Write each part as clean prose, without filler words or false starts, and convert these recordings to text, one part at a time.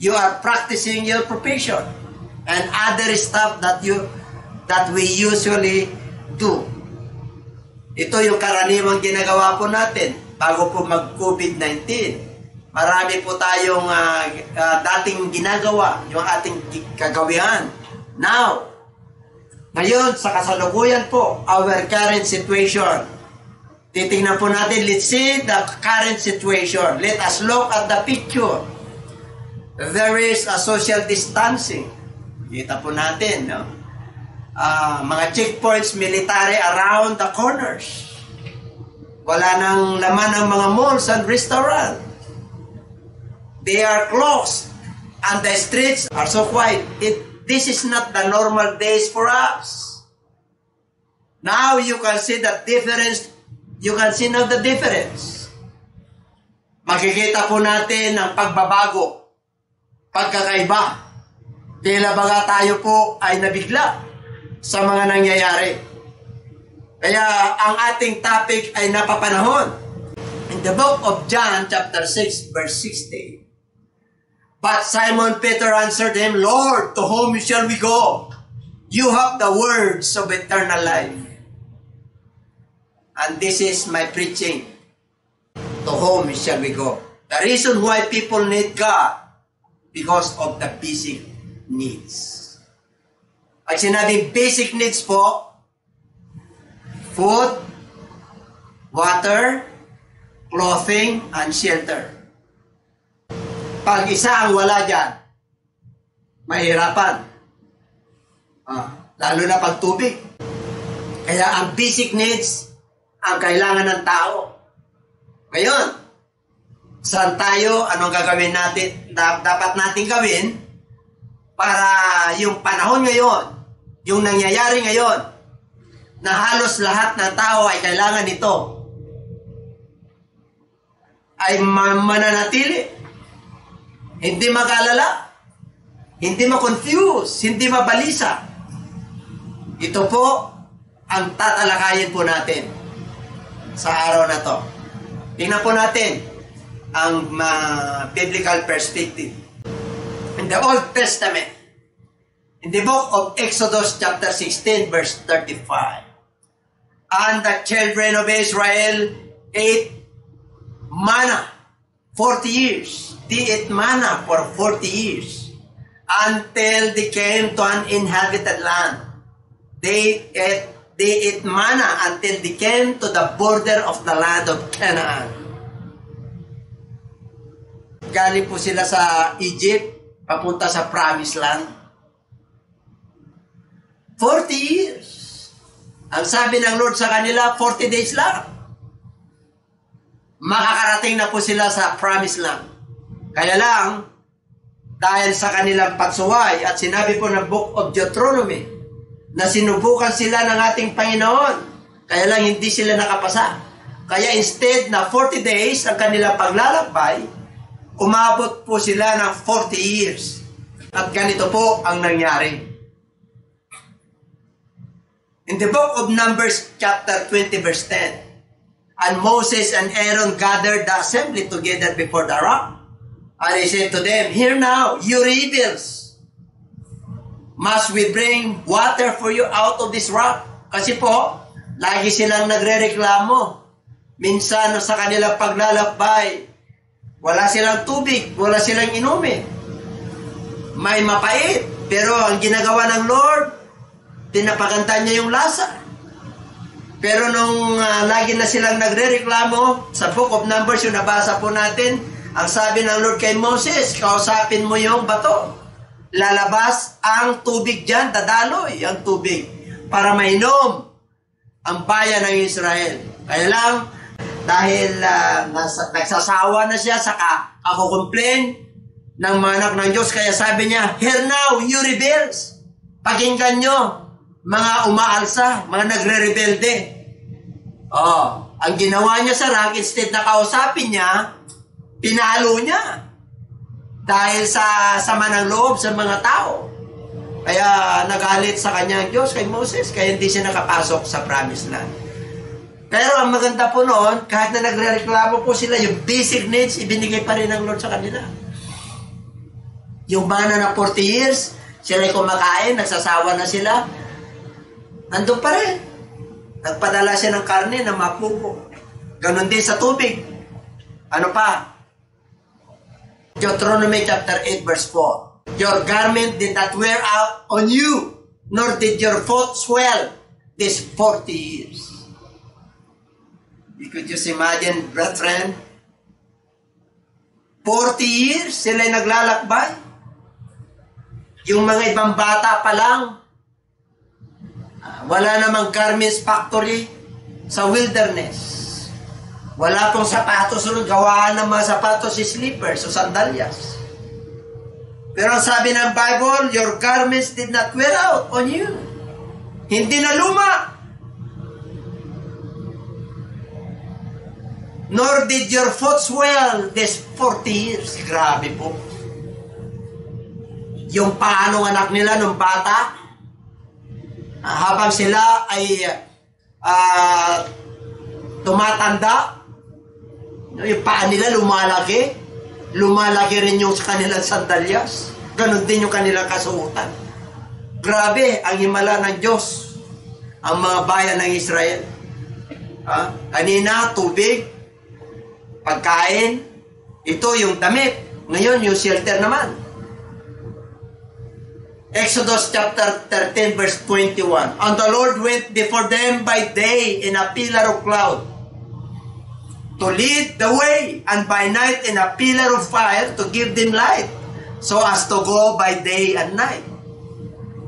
you are practicing your profession and other stuff that we usually do. Ito yung karaniwang ginagawa po natin bago po mag-COVID-19. Marami po tayong dating ginagawa, yung ating kagawian. Now, ngayon sa kasalukuyan po, our current situation. Titingnan po natin, let's see the current situation. Let us look at the picture. There is a social distancing. Kita po natin, no? Mga checkpoints, military around the corners. Wala nang laman ng mga malls and restaurants. They are closed. And the streets are so quiet. This is not the normal days for us. Now you can see the difference. You can see now the difference. Makikita po natin ang pagbabago, pagkakaiba. Tila baga tayo po ay nabigla sa mga nangyayari. Kaya ang ating topic ay napapanahon. In the book of John chapter 6 verse 16. But Simon Peter answered him, Lord, to whom shall we go? You have the words of eternal life. And this is my preaching. To whom shall we go? The reason why people need God, because of the basic needs. Pag sinabing basic needs po, food, water, clothing, and shelter. Pag isa ang wala dyan, mahirapan. Lalo na pag tubig. Kaya ang basic needs, ang kailangan ng tao. Ngayon, saan tayo, anong gagawin natin, dapat natin gawin para yung panahon ngayon, yung nangyayari ngayon, na halos lahat ng tao ay kailangan nito, ay mananatili. Hindi mag-alala, hindi ma-confuse, hindi mabalisa. Ito po ang tatalakayin po natin sa araw na to. Tingnan po natin ang biblical perspective. In the Old Testament, in the book of Exodus chapter 16 verse 35, and the children of Israel ate manna 40 years. They ate manna for 40 years until they came to an inhabited land. They ate manna until they came to the border of the land of Canaan. Galing po sila sa Egypt, papunta sa promised land. 40 years. Ang sabi ng Lord sa kanila, 40 days lang. Makakarating na po sila sa promised land. Kaya lang, dahil sa kanilang pagsuway at sinabi po ng Book of Deuteronomy na sinubukan sila ng ating Panginoon, kaya lang hindi sila nakapasa. Kaya instead na 40 days ang kanilang paglalakbay, umabot po sila ng 40 years. At ganito po ang nangyari. In the book of Numbers chapter 20 verse 10, and Moses and Aaron gathered the assembly together before the rock. And he said to them, Hear now, you rebels. Must we bring water for you out of this rock? Kasi po, lagi silang nagre-reklamo. Minsan sa kanilang paglalakbay, wala silang tubig, wala silang inumin. May mapait, pero ang ginagawa ng Lord, pinapaganda niya yung lasa. Pero nung lagi na silang nagre-reklamo, sa Book of Numbers yung nabasa po natin, ang sabi ng Lord kay Moses, kausapin mo yung bato. Lalabas ang tubig dyan, dadaloy ang tubig para mainom ang bayan ng Israel. Kaya lang, dahil nagsasawa na siya sa kakukomplain ng mga anak ng Diyos, kaya sabi niya, Hear now, you rebels. Pakinggan nyo, mga umaalsa, mga nagre-rebelde. Ang ginawa niya sa rock, instead na kausapin niya, pinalo niya. Dahil sa sama ng loob sa mga tao. Kaya nagalit sa kanya ang Diyos kay Moses, kaya hindi siya nakapasok sa promised land. Pero ang maganda po noon, kahit na nagre-reklamo po sila, yung basic needs, ibinigay pa rin ng Lord sa kanila. Yung mana na 40 years, sila'y kumakain, nagsasawa na sila, nandun pa rin. Nagpadala siya ng karne na mapupo. Ganon din sa tubig. Ano pa? Deuteronomy chapter 8 verse 4. Your garment did not wear out on you, nor did your foot swell these 40 years. You could just imagine, brethren, 40 years sila'y naglalakbay. Yung mga ibang bata pa lang, wala namang garments factory sa wilderness. Wala pong sapatos, gawaan ng mga sapatos si slippers o sandalyas. Pero ang sabi ng Bible, your garments did not wear out on you. Hindi na luma. Nor did your foot swell this 40 years. Grabe po. Yung paanong anak nila nung bata, habang sila ay tumatanda, yung paa nila lumalaki, lumalaki rin yung kanilang sandalyas, ganun din yung kanilang kasuotan. Grabe ang himala ng Diyos, ang mga bayan ng Israel. Kanina, tubig, pagkain, ito yung damit, ngayon yung shelter naman. Exodus chapter 13 verse 21. And the Lord went before them by day in a pillar of cloud to lead the way, and by night in a pillar of fire to give them light, so as to go by day and night.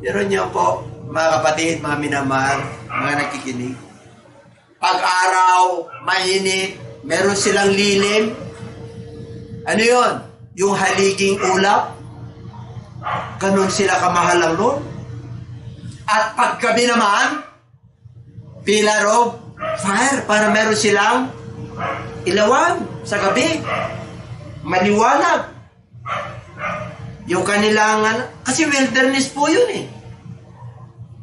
Pero niyo po, mga kapatid, mga minamahal, mga nakikinig. Pag-araw, mainit, meron silang lilim. Ano yon? Yung haliging ulap. Ganon sila kamahal ang Lord. At paggabi naman, pillar of fire, para meron silang ilawan sa gabi. Maliwanag. Yung kanilang, kasi wilderness po yun eh.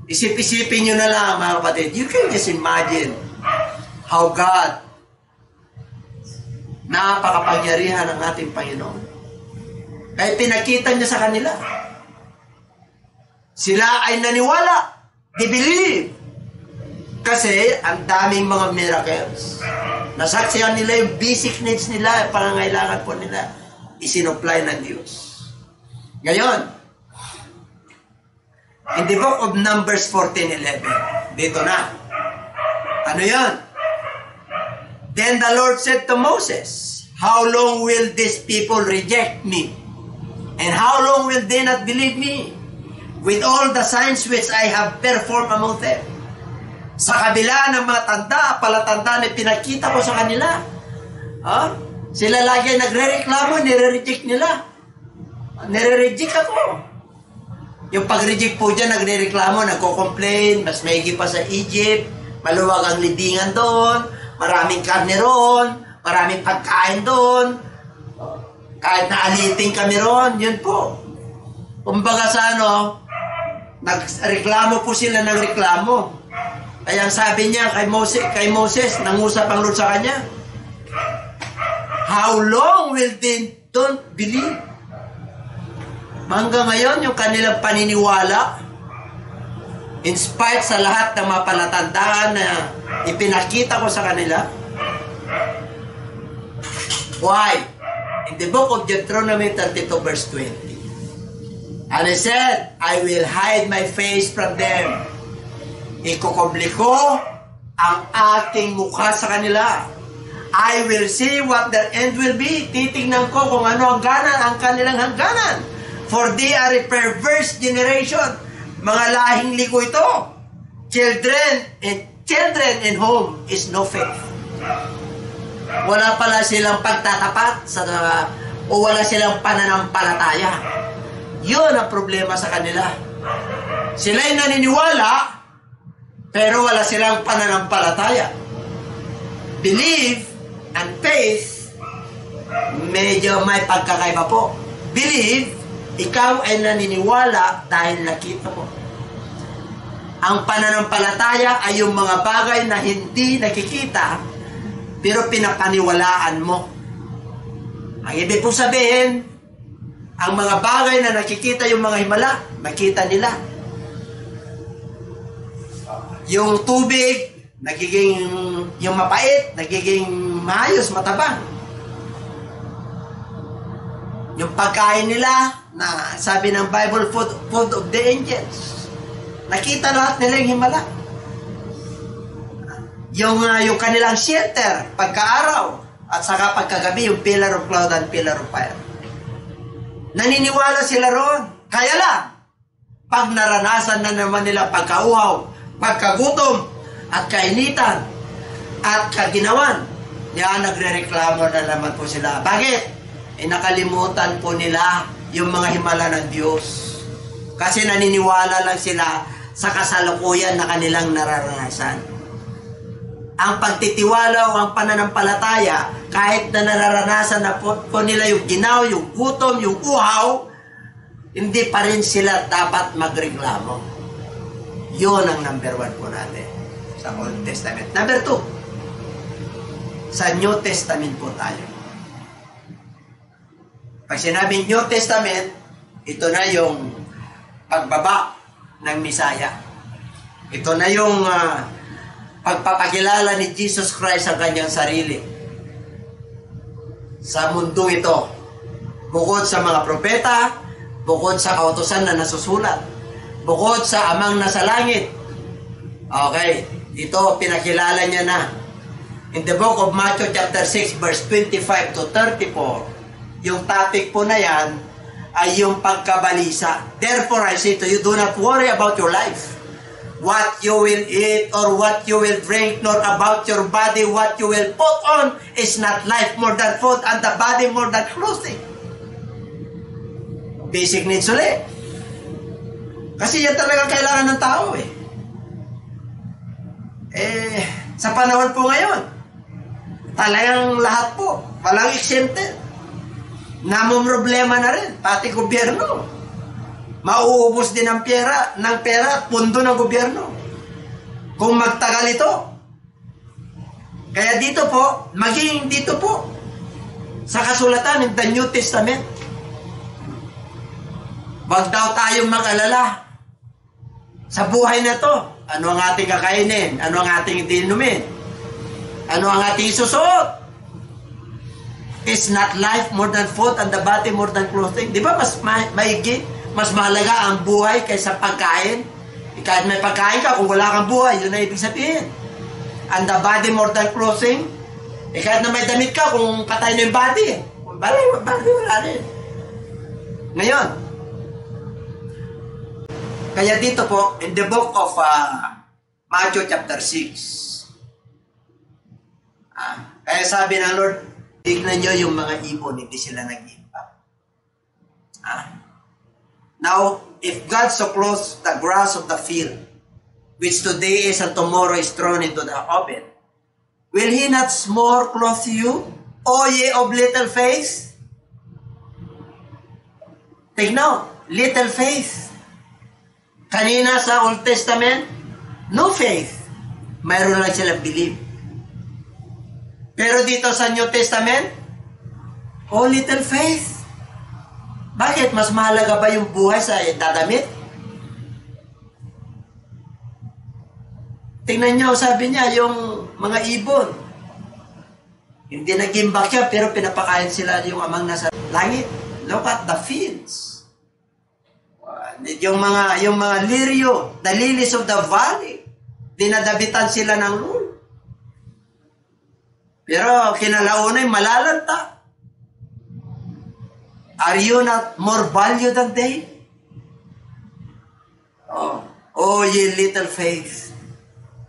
Isip-isipin nyo na lang, mga kapatid. You can just imagine how God, napakapangyarihan ng ating Panginoon. Kaya pinakita niya sa kanila. Sila ay naniwala. They believe. Kasi ang daming mga miracles. Nasaksihan nila yung basic needs nila, pangangailangan po nila, isinupply ng Diyos. Ngayon, in the book of Numbers 14:11, dito na. Ano yan? Then the Lord said to Moses, how long will these people reject me? And how long will they not believe me with all the signs which I have performed among them? Sa kabila ng mga tanda, palatanda na pinakita ko sa kanila, sila lagi nagre-reklamo, nire-reject nila. Nire-reject ako. Yung pag-reject po dyan, nagre-reklamo, nagko-complain, mas maigi pa sa Egypt, maluwag ang libingan doon, maraming karne roon, maraming pagkain doon, kahit naaliting kami ron, yun po. Kumbaga sa nagreklamo po sila ng reklamo. Kaya sabi niya kay Moses, nangusap ang Lord sa kanya, how long will they don't believe? Hanggang ngayon, yung kanilang paniniwala, in spite sa lahat ng mga palatandaan na ipinakita ko sa kanila. Why? In the book of Deuteronomy 32 verse 20. And I said, I will hide my face from them. Ikukubli ko ang aking mukha sa kanila. I will see what their end will be. Titingnan ko kung ano ang kanilang hangganan. For they are a perverse generation. Mga lahing ligo ito. Children in whom is no faith. Wala pala silang pagtatapat o wala silang pananampalataya. Yun ang problema sa kanila. Sila'y naniniwala, pero wala silang pananampalataya. Believe and faith, medyo may pagkakaiba po. Believe, ikaw ay naniniwala dahil nakita mo. Ang pananampalataya ay yung mga bagay na hindi nakikita, pero pinapaniwalaan mo. Ang ibig po sabihin, Ang mga bagay na nakikita yung mga himala, makita nila. Yung tubig, nagiging, yung mapait, nagiging maayos, matabang. Yung pagkain nila, na sabi ng Bible, food of the angels. Nakita lahat nila yung himala. Yung kanilang shelter, pagkaaraw, at saka pagkagabi, yung pillar of cloud and pillar of fire. Naniniwala sila roon. Kaya lang, pag naranasan na naman nila pagkauhaw, pagkagutom, at kainitan, at kaginawan, yan, nagre-reklamo na naman po sila. Bakit? Nakalimutan po nila yung mga himala ng Diyos. Kasi naniniwala lang sila sa kasalukuyan na kanilang nararanasan. Ang pagtitiwala o ang pananampalataya, kahit na nararanasan na po nila yung ginaw, yung gutom, yung uhaw, hindi pa rin sila dapat magreklamo. Yun ang number 1 po natin sa Old Testament. Number 2, sa New Testament po tayo. Pag sinabing New Testament, ito na yung pagbaba ng Misaya. Ito na yung pagpapakilala ni Jesus Christ sa kanyang sarili sa mundong ito. Bukod sa mga propeta, bukod sa kautusan na nasusulat, bukod sa amang nasa langit. Okay, ito pinakilala niya na. In the book of Matthew chapter 6 verse 25 to 34, yung topic po na yan ay yung pagkabalisa. Therefore, I say to you, do not worry about your life, what you will eat or what you will drink, nor about your body, what you will put on. Is not life more than food, and the body more than clothing? Basic needs ulit. Kasi yan talagang kailangan ng tao eh. Sa panahon po ngayon, talagang lahat po, walang exempted. Namumroblema na rin, pati gobyerno. Mauubos din ng pera, pundo ng gobyerno. Kung magtagal ito. Kaya dito po, maging dito po, sa kasulatan ng The New Testament, wag daw tayong mag-alala sa buhay na to. Ano ang ating kakainin? Ano ang ating inumin? Ano ang ating isusuot? Is not life more than food and the body more than clothing? Di ba mas maigi, mas mahalaga ang buhay kaysa pagkain? Kahit may pagkain ka, kung wala kang buhay, yun na ibig sabihin. And the body more than clothing? Kahit na may damit ka, kung patay na yung body, wala rin. Ngayon, kaya dito po, in the book of Matthew chapter 6, kaya sabi ng Lord, tignan nyo yung mga ibon, hindi sila nag-impact. Now, if God so clothes the grass of the field, which today is and tomorrow is thrown into the oven, will He not more clothe you, O ye of little faith? Take note, little faith. Kanina sa Old Testament, no faith. Mayroon lang silang believe. Pero dito sa New Testament, oh, little faith. Bakit? Mas mahalaga ba yung buhay sa dadamit? Tingnan nyo, sabi niya, yung mga ibon. Hindi nag-imbak siya, pero pinapakain sila yung amang nasa langit. Look at the fields. Yung mga liryo, the lilies of the valley, dinadabitan sila ng Lord. Pero kinalaunay malalanta. Are you not more valued than they? Oh, ye little faith.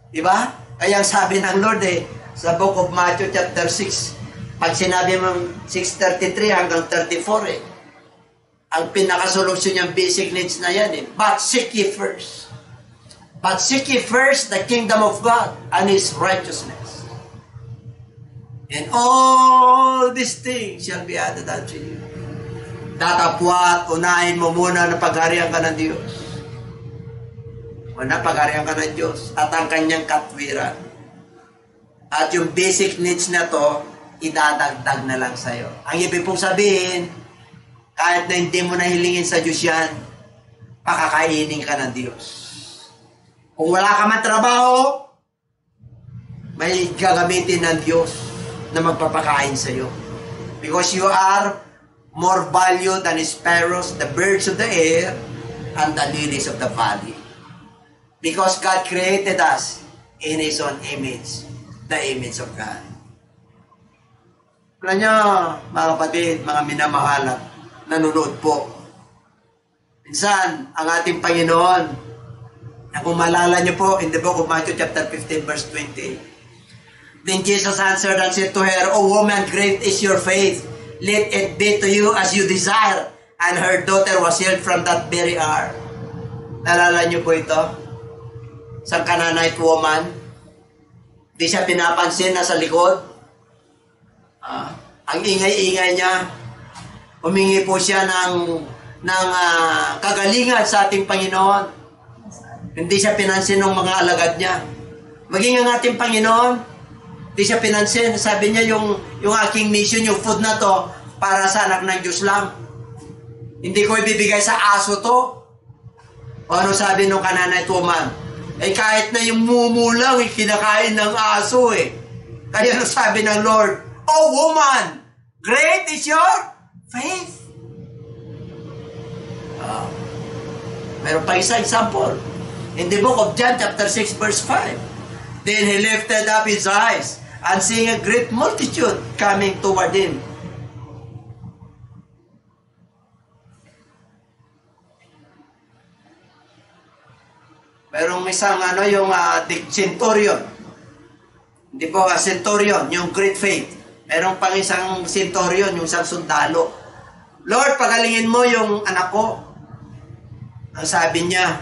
Diba? Kaya sabi ng Lord sa book of Matthew chapter 6, pag sinabi mong 6:33 hanggang 34 ang pinakasolusyon niyang basic needs na yan But seek ye first. But seek ye first the kingdom of God and His righteousness. And all these things shall be added unto you. Tatapwat, unahin mo muna na pagharian ka ng Diyos. Una, pagharian ka ng Diyos at ang kanyang katwiran. At yung basic needs na to, idadagdag na lang sa'yo. Ang ibig pong sabihin, Kahit na hindi mo nahilingin sa Diyos yan, pakakainin ka ng Diyos. Kung wala ka man trabaho, may gagamitin ng Diyos na magpapakain sa iyo. Because you are more valued than sparrows, the birds of the air, and the lilies of the valley. Because God created us in His own image, the image of God. Alam niyo, mga kapatid, mga minamahal at nanonood po. Minsan, ang ating Panginoon, na kung malala niyo po, in the book of Matthew chapter 15, verse 20, then Jesus answered and said to her, O woman, great is your faith. Let it be to you as you desire. And her daughter was healed from that very hour. Nalala niyo po ito? Sa Canaanite woman, di siya pinapansin na sa likod. Ang ingay-ingay niya, humingi po siya ng kagalingan sa ating Panginoon. Hindi siya pinansin ng mga alagad niya. Maging ang ating Panginoon, hindi siya pinansin. Sabi niya, yung aking mission, yung food na to, para sa anak ng Diyos lang. Hindi ko ibibigay sa aso to. O ano sabi nung Canaanite woman? Kahit na yung mumulang, kinakain ng aso Kaya ano sabi ng Lord? Oh woman, great is your faith. Meron pa isa example. In the book of John chapter 6 verse 5. Then he lifted up his eyes and seeing a great multitude coming toward him. Merong isang yung centurion. Hindi po, centurion, yung great faith. Merong pang isang centurion, yung isang sundalo. Lord, pagalingin mo yung anak ko. Ang sabi niya,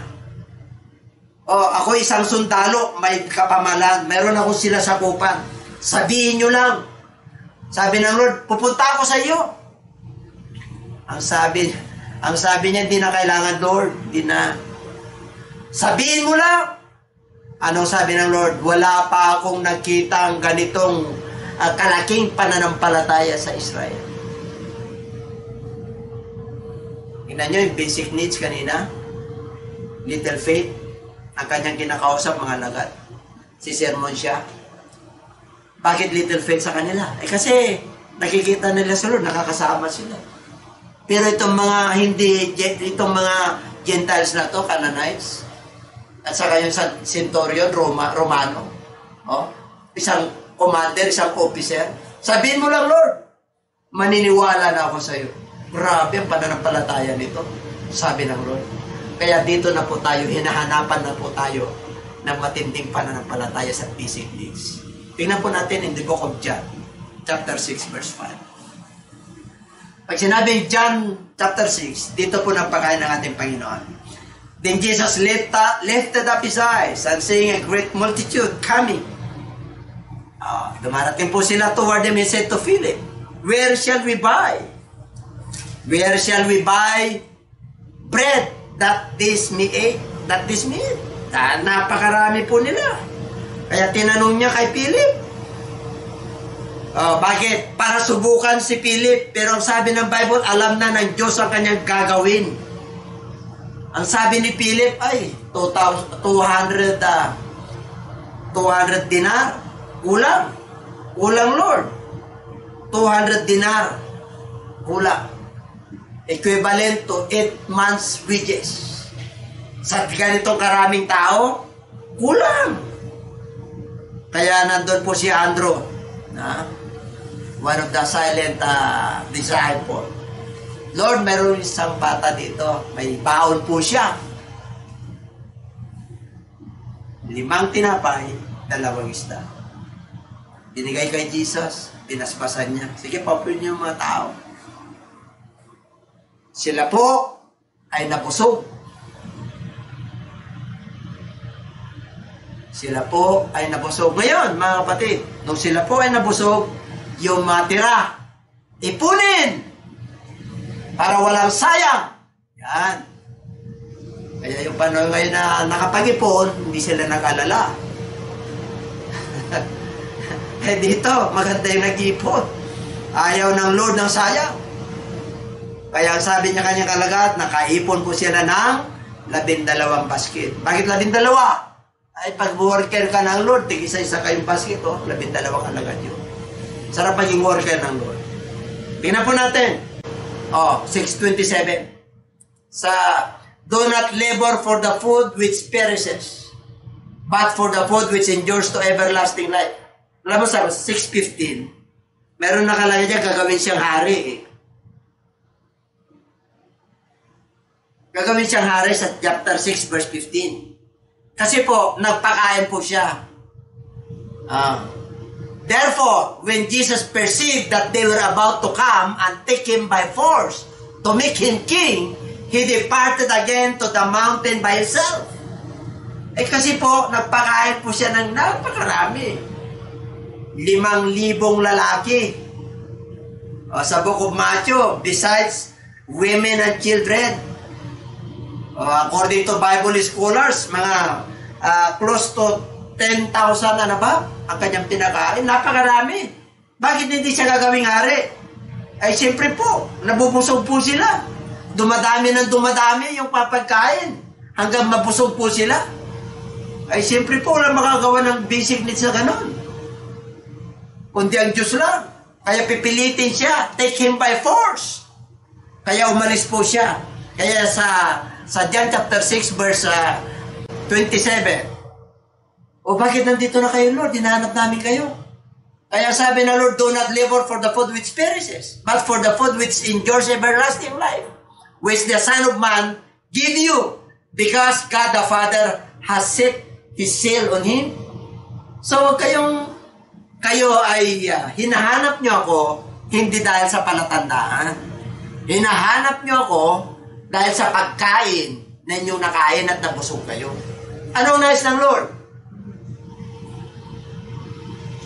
ako isang sundalo, may kapamalan, meron akong sinasakupan. Sabihin nyo lang. Sabi ng Lord, pupunta ako sa iyo. Ang sabi niya, hindi na kailangan, Lord. Hindi na. Sabihin mo lang. Anong sabi ng Lord? Wala pa akong nakita ang ganitong kalaking pananampalataya sa Israel. Tingnan nyo yung basic needs kanina. Little faith. Ang kanyang kinakausap, mga lagat. Si sermon siya. Bakit little faith sa kanila? Kasi nakikita nila sa Lord, nakakasama sila. Pero itong mga itong mga Gentiles na to, Canaanites, at saka yung centurion, Romano, isang commander, isang officer, sabihin mo lang, Lord, maniniwala na ako sa iyo. Grabe ang pananampalataya nito, sabi ng Lord. Kaya dito na po tayo, hinahanapan na po tayo ng matinding pananampalataya sa basic needs. Tingnan po natin in the book of John, chapter 6, verse 5. Pag sinabing John chapter 6, dito po napakain ng ating Panginoon. Then Jesus lifted up his eyes and seeing a great multitude coming. Dumarating po sila toward him and said to Philip, Where shall we buy? Where shall we buy bread that this may eat? Napakarami po nila. Kaya tinanong niya kay Philip. Bakit? Para subukan si Philip. Pero ang sabi ng Bible, alam na ng Diyos ang kanyang gagawin. Ang sabi ni Philip ay 200 dinar. Kulang. Kulang, Lord. 200 dinar. Kulang. Equivalent to 8 months wages. Sa ganitong karaming tao, kulang. Kaya nandun po si Andrew, one of the silent disciple. Lord, meron isang bata dito. May baon po siya. 5 tinapay, 2 isda. Binigay kay Jesus, pinaspasan niya. Sige, papuin niyo yung mga tao. Sila po ay nabusog. Sila po ay nabusog. Ngayon, mga kapatid, nung sila po ay nabusog, yung matira, ipunin! Para walang sayang. Yan. Kaya yung panahon ngayon na nakapag-ipon, hindi sila nag-alala. Dito, maganda yung nag-ipon. Ayaw ng Lord ng sayang. Kaya ang sabi niya kanyang alagad, nakaipon po siya na ng 12 basket. Bakit 12? Ay pag worker ka ng Lord, tig-isa-isa kayong basket, 12 alagad yun. Sarap maging worker ng Lord. Tingnan po natin. 6:27. Do not labor for the food which perishes, but for the food which endures to everlasting life. Alam mo sa 6:15, meron nakalagay dyan, gagawin siyang hari. Gagawin siyang hari sa chapter 6 verse 15. Kasi po, nagpakain po siya. Therefore, when Jesus perceived that they were about to come and take him by force to make him king, he departed again to the mountain by himself. Kasi po, nagpakain po siya ng napakarami. 5,000 lalaki. Sa Book of Matthew, besides women and children. According to Bible scholars, mga close to 10,000 na ba ang kanyang pinakain? Napakarami. Bakit hindi siya gagawing hari? Ay siyempre po, nabubusog po sila. Dumadami ng dumadami yung papagkain hanggang mabusog po sila. Ay siyempre po, wala makagawa ng basic needs na ganon. Kundi ang Diyos lang. Kaya pipilitin siya, take him by force. Kaya umalis po siya. Kaya sa John chapter 6 verse 27, bakit nandito na kayo, Lord? Hinahanap namin kayo. Kaya sabi na, Lord, do not labor for the food which perishes, but for the food which endures everlasting life, which the Son of Man give you, because God the Father has set His seal on Him. So, kayo ay hinahanap nyo ako, hindi dahil sa palatandaan. Hinahanap nyo ako dahil sa pagkain na inyong nakain at nabusog kayo. Anong nais ng Lord?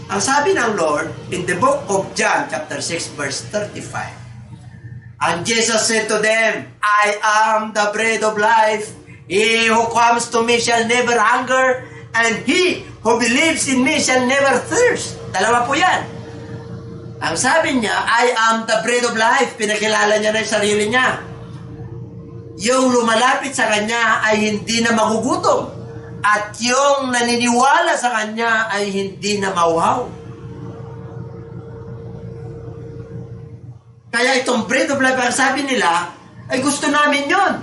Ang sabi ng Lord, in the book of John, chapter 6, verse 35, and Jesus said to them, I am the bread of life. He who comes to me shall never hunger, and he who believes in me shall never thirst. Dalawa po yan. Ang sabi niya, I am the bread of life. Pinakilala niya na yung sarili niya. Yung lumalapit sa kanya ay hindi na magugutom. At yung naniniwala sa kanya ay hindi na mauhaw. Kaya itong bread of life, ang sabi nila, ay gusto namin yon.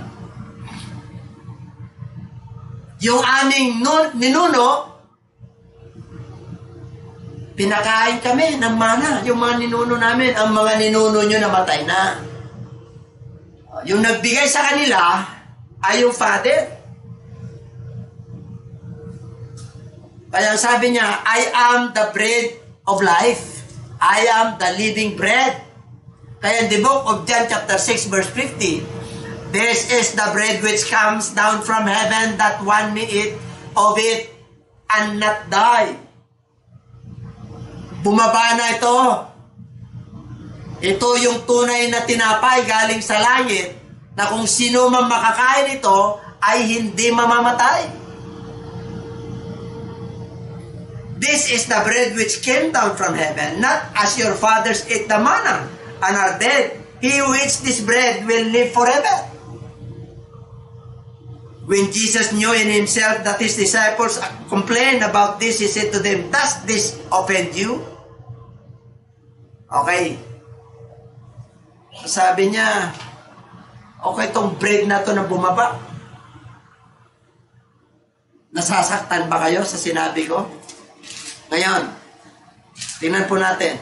Yung aming ninuno, pinakain kami ng mana. Yung mga ninuno namin, ang mga ninuno nyo namatay na. Yung nagbigay sa kanila ay yung Father. Kaya sabi niya, I am the bread of life. I am the living bread. Kaya in the book of John chapter 6 verse 50, this is the bread which comes down from heaven, that one may eat of it and not die. Bumaba na ito. Ito yung tunay na tinapay galing sa langit, na kung sino man makakain ito ay hindi mamamatay. This is the bread which came down from heaven, not as your fathers ate the manna and are dead. He who eats this bread will live forever. When Jesus knew in himself that his disciples complained about this, he said to them, does this offend you? Okay. Sabi niya, okay, itong bread na to na bumaba. Nasasaktan ba kayo sa sinabi ko? Ngayon, tingnan po natin.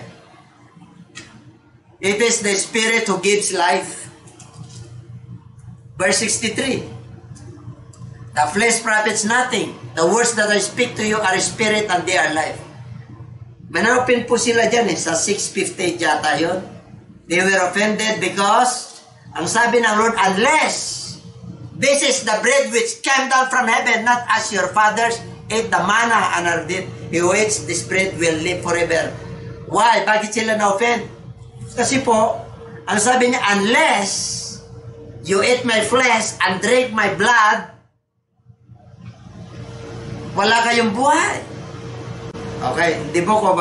It is the Spirit who gives life. Verse 63. The flesh profits nothing. The words that I speak to you are spirit and they are life. Manapin po sila dyan sa 6:58 yata yun. They were offended because, ang sabi ng Lord, unless this is the bread which came down from heaven, not as your fathers ate the manna and are dead. He who eats this bread will live forever. Why? Bakit sila na-offend? Kasi po, ang sabi niya, unless you eat my flesh and drink my blood, wala kayong buhay. Okay, the book of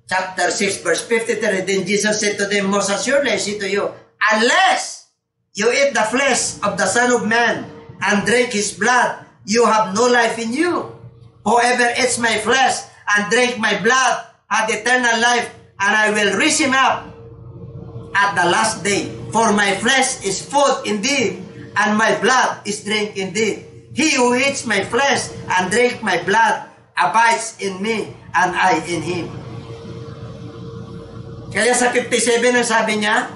chapter 6 verse 53, then Jesus said to them, most assuredly I say to you, unless you eat the flesh of the Son of Man and drink his blood, you have no life in you. Whoever eats my flesh and drink my blood hath eternal life, and I will raise him up at the last day. For my flesh is food indeed, and my blood is drink indeed. He who eats my flesh and drink my blood abides in me, and I in him. Kaya sa 57 ang sabi niya,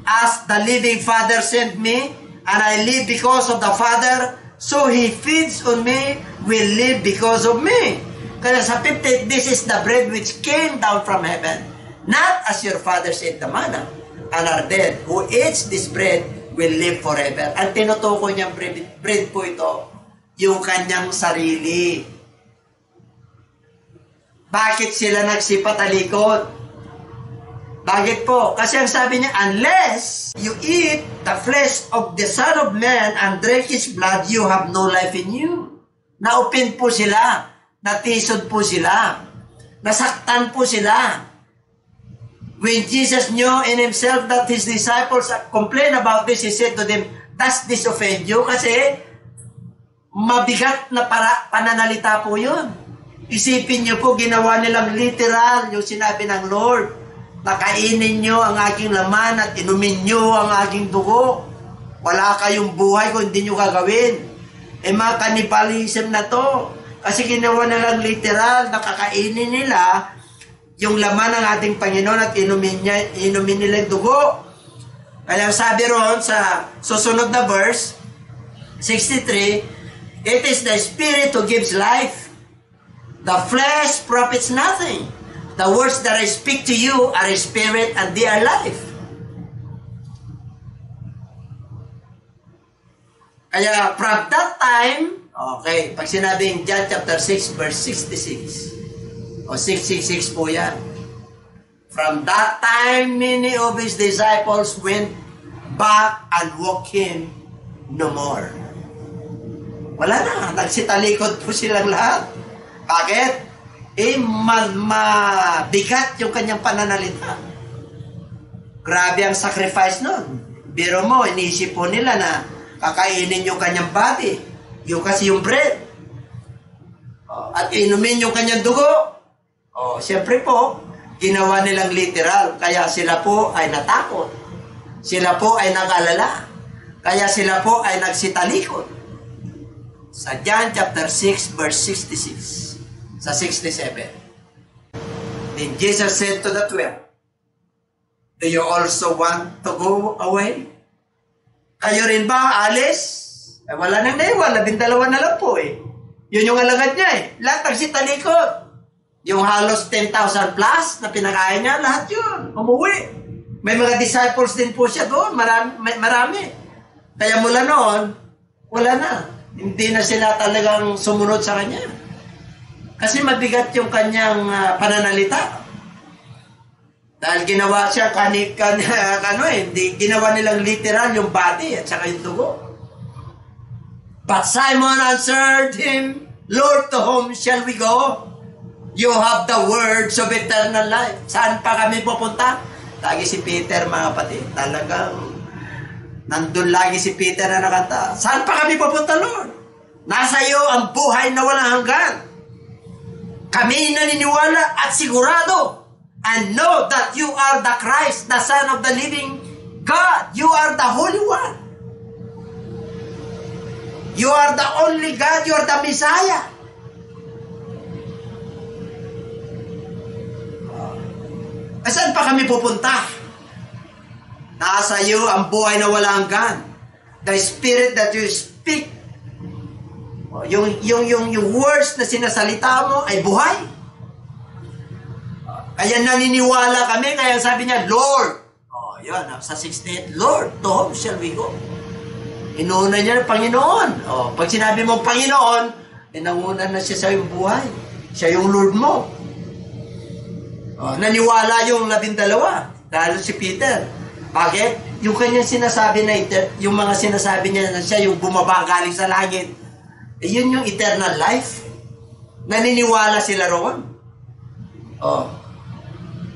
as the living Father sent me, and I live because of the Father, so he feeds on me, will live because of me. Kaya sa 50, this is the bread which came down from heaven, not as your fathers ate the manna, and are dead. Who eats this bread will live forever. Ang tinutukoy niyang bread po ito, yung kanyang sarili. Bakit sila nagsipatalikod? Bakit po? Kasi ang sabi niya, unless you eat the flesh of the Son of Man and drink his blood, you have no life in you. Naupin po sila. Natisod po sila. Nasaktan po sila. When Jesus knew in himself that his disciples complained about this, he said to them, does this offend you? Kasi mabigat na pananalita po yun. Isipin niyo po, ginawa nilang literal yung sinabi ng Lord. Nakainin niyo ang aking laman at inumin niyo ang aking dugo. Wala kayong buhay kung hindi niyo gagawin. Mga cannibalism na to. Kasi ginawa nilang literal, nakakainin nila yung laman ng ating Panginoon at inumin nila yung dugo. Kaya sabi ron sa susunod na verse, 63, it is the Spirit who gives life. The flesh profits nothing. The words that I speak to you are spirit and they are life. Kaya from that time, okay, pag sinabing John chapter 6 verse 66, o 666 po yan. From that time, many of his disciples went back and walked him no more. Wala na, nagsitalikod po silang lahat. Bakit? Mabigat yung kanyang pananalita. Grabe ang sacrifice nun. Biro mo, inisip po nila na kakainin yung kanyang body, yung kasi yung bread. At inumin yung kanyang dugo. Siyempre po, ginawa nilang literal. Kaya sila po ay natakot. Sila po ay nag-alala. Kaya sila po ay nagsitalikod. Sa John chapter 6 verse 66. Sa 67. Then Jesus said to the 12, do you also want to go away? Kayo rin ba alis? Wala nang naiwan, 12 na lang po eh. Yun yung alagad niya eh. Lahat nagsitalikod. Yung halos 10,000 plus na pinakain niya, lahat yun. Umuwi. May mga disciples din po siya doon. Marami. Kaya mula noon, wala na. Hindi na sila talagang sumunod sa kanya. Kasi mabigat yung kanyang pananalita. Dahil ginawa siya ginawa nilang literal yung body at saka yung dugo. But Simon answered him, Lord, to whom shall we go? You have the words of eternal life. Saan pa kami pupunta? Lagi si Peter, mga kapatid. Talagang nandun lagi si Peter na nakanta. Saan pa kami pupunta, Lord? Nasa iyo ang buhay na walang hanggan. Kami naniniwala at sigurado and know that you are the Christ, the Son of the living God. You are the Holy One. You are the only God. You are the Messiah. Saan pa kami pupunta? Nasa iyo ang buhay na walang hanggan. The Spirit that you speak, yung words na sinasalita mo ay buhay. Kaya naniniwala kami, kaya sabi niya, Lord. Yun, sa 68, Lord, to whom shall we go? Inuuna niya ng Panginoon. Pag sinabi mong Panginoon, nanguna na siya sa iyong buhay. Siya yung Lord mo. Naniwala yung 12, lalo si Peter. Bakit? Yung kanyang sinasabi na, yung mga sinasabi niya na siya yung bumaba galing sa langit, yun yung eternal life. Naniniwala sila roon.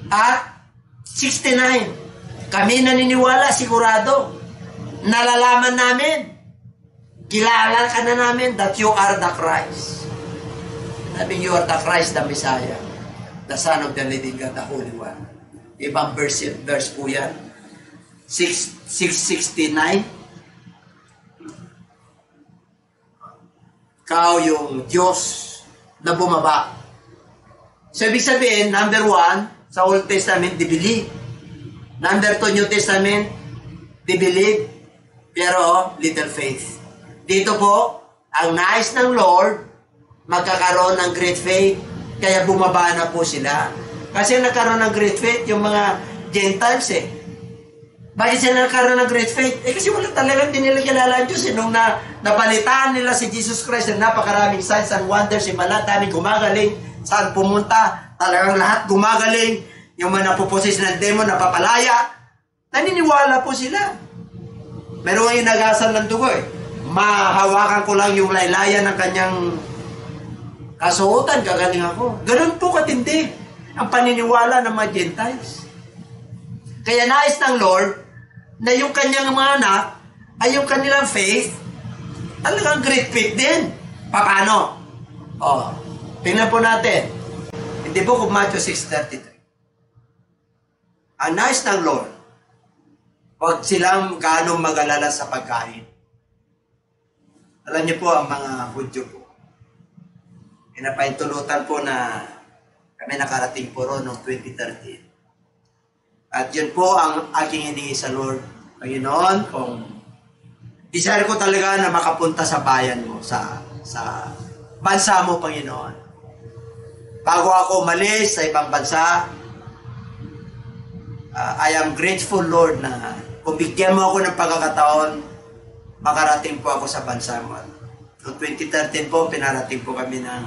At 69, Kami naniniwala, sigurado. Nalalaman namin. Kilala ka na namin that you are the Christ. Sabi, you are the Christ, the Messiah, the Son of the living God, the Holy One. Ibang verse po yan. 669. Ikaw yung Diyos na bumaba. So, ibig sabihin, number 1, sa Old Testament, they believe. Number 2, New Testament, they believe, pero little faith. Dito po, ang nais ng Lord, magkakaroon ng great faith, kaya bumaba na po sila. Kasi nagkaroon ng great faith yung mga Gentiles eh. Bakit sila nagkaroon ng great faith? Kasi wala talagang din nila kilala ang Diyos. Nung napalitaan nila si Jesus Christ na napakaraming signs and wonders, yung mga daming gumagaling, saan pumunta, talagang lahat gumagaling, yung mga napuposes ng demon, napapalaya, naniniwala po sila. Meron ngayon nagasal ng dugo eh. Mahawakan ko lang yung laylayan ng kanyang kasuotan, gagaling ako. Ganun po katindi ang paniniwala ng mga Gentiles. Kaya nais ng Lord na yung kanyang mga anak ay yung kanilang faith talagang great faith din. Paano? Tingnan po natin. In the book of Matthew 6:33. Ang nais ng Lord, huwag silang gaano mag-alala sa pagkain. Alam niyo po, ang mga Hudyo po, pinapaintulutan po na kami nakarating po ron noong 2013. At yun po ang aking hiningi sa Lord. Panginoon, kung desire ko talaga na makapunta sa bayan mo, sa bansa mo, Panginoon. Bago ako umalis sa ibang bansa, I am grateful, Lord, na kung bigyan mo ako ng pagkakataon, makarating po ako sa bansa mo. Noong 2013 po, pinarating po kami ng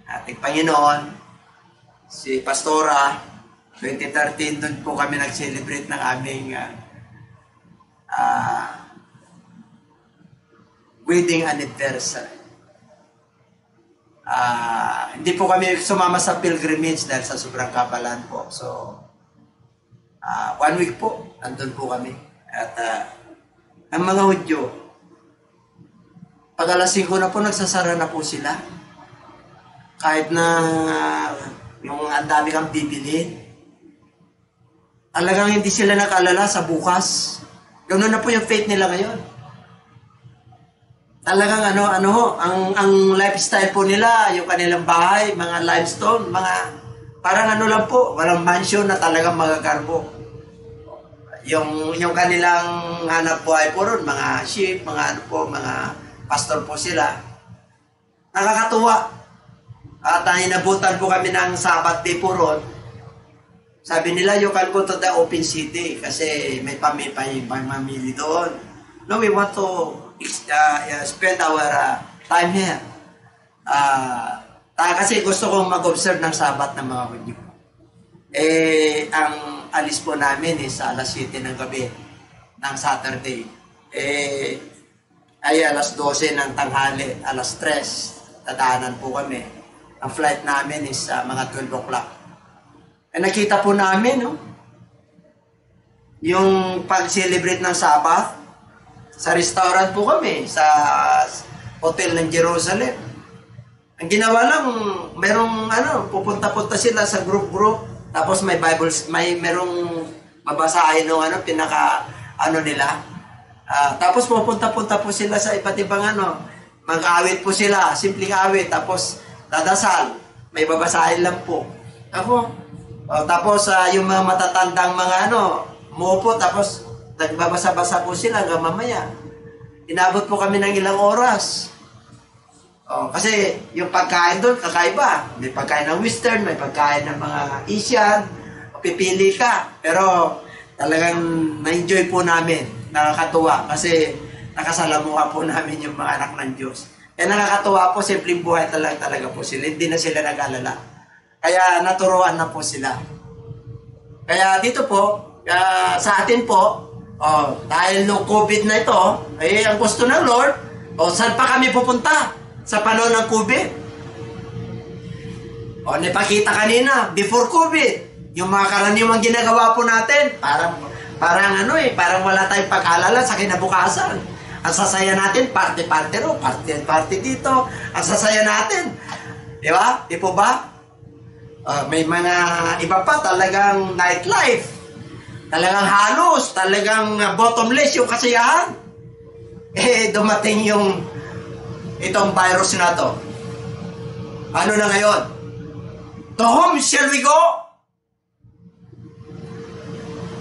ating Panginoon, si Pastora. 2013, doon po kami nag-celebrate ng aming wedding anniversary. Hindi po kami sumama sa pilgrimage dahil sa sobrang kabalan po. So, 1 week po, nandun po kami. At ang mga Hudyo, pag alas 5 na po, nagsasara na po sila. Kahit na yung ang dami kang bibilin. Talagang hindi sila nakalala sa bukas. Ganoon na po yung faith nila ngayon. Talagang ang lifestyle po nila, yung kanilang bahay, mga limestone, mga parang lang po, walang mansion na talagang magagarbo. Yung kanilang hanap buhay po ron, mga sheep, mga mga pastor po sila. Nakakatuwa. At inabutan po kami ng Sabbath day po ron. Sabi nila, you can go to the open city kasi may pamimili doon. No, we want to spend our time here. Kasi gusto kong mag-observe ng Sabbath ng mga Hudyo. Ang alis po namin sa alas 7 ng gabi ng Saturday. Ay alas 12 ng tanghali, alas 3, dadaanan po kami. Ang flight namin is mga 12 o'clock. Nakita po namin, yung pag-celebrate ng Sabbath, sa restaurant po kami, sa hotel ng Jerusalem. Ang ginawa lang, merong pupunta-punta sila sa group, tapos may Bibles, merong mabasahin ng pinaka nila. Tapos pupunta-punta po sila sa iba't ibang mag-awit po sila, simpleng awit, tapos dadasal, may babasahin lang po. Tapos yung mga matatandang mga muupo, tapos nagbabasa-basa po sila hanggang mamaya. Inabot po kami ng ilang oras. Kasi yung pagkain doon, kakaiba. May pagkain ng Western, may pagkain ng mga Asian. Pipili ka. Pero talagang na-enjoy po namin. Nakakatuwa kasi nakasalamuha po namin yung mga anak ng Diyos. Kaya nakakatuwa po, simpleng buhay talaga po sila. Hindi na sila nag-alala. Kaya naturuan na po sila. Kaya dito po, sa atin po, dahil no COVID na ito, ang gusto ng Lord, saan pa kami pupunta sa panahon ng COVID? Napakita kanina, before COVID, yung mga karaniwang ginagawa po natin, parang Parang parang wala tayong pag-alala sa kinabukasan. Ang sasaya natin, party-party ro, party dito. Ang sasaya natin. Di ba? Di po ba? May mga iba pa talagang nightlife. Talagang halos, talagang bottomless yung kasiyahan. Dumating itong virus na to. Ano na ngayon? To whom shall we go?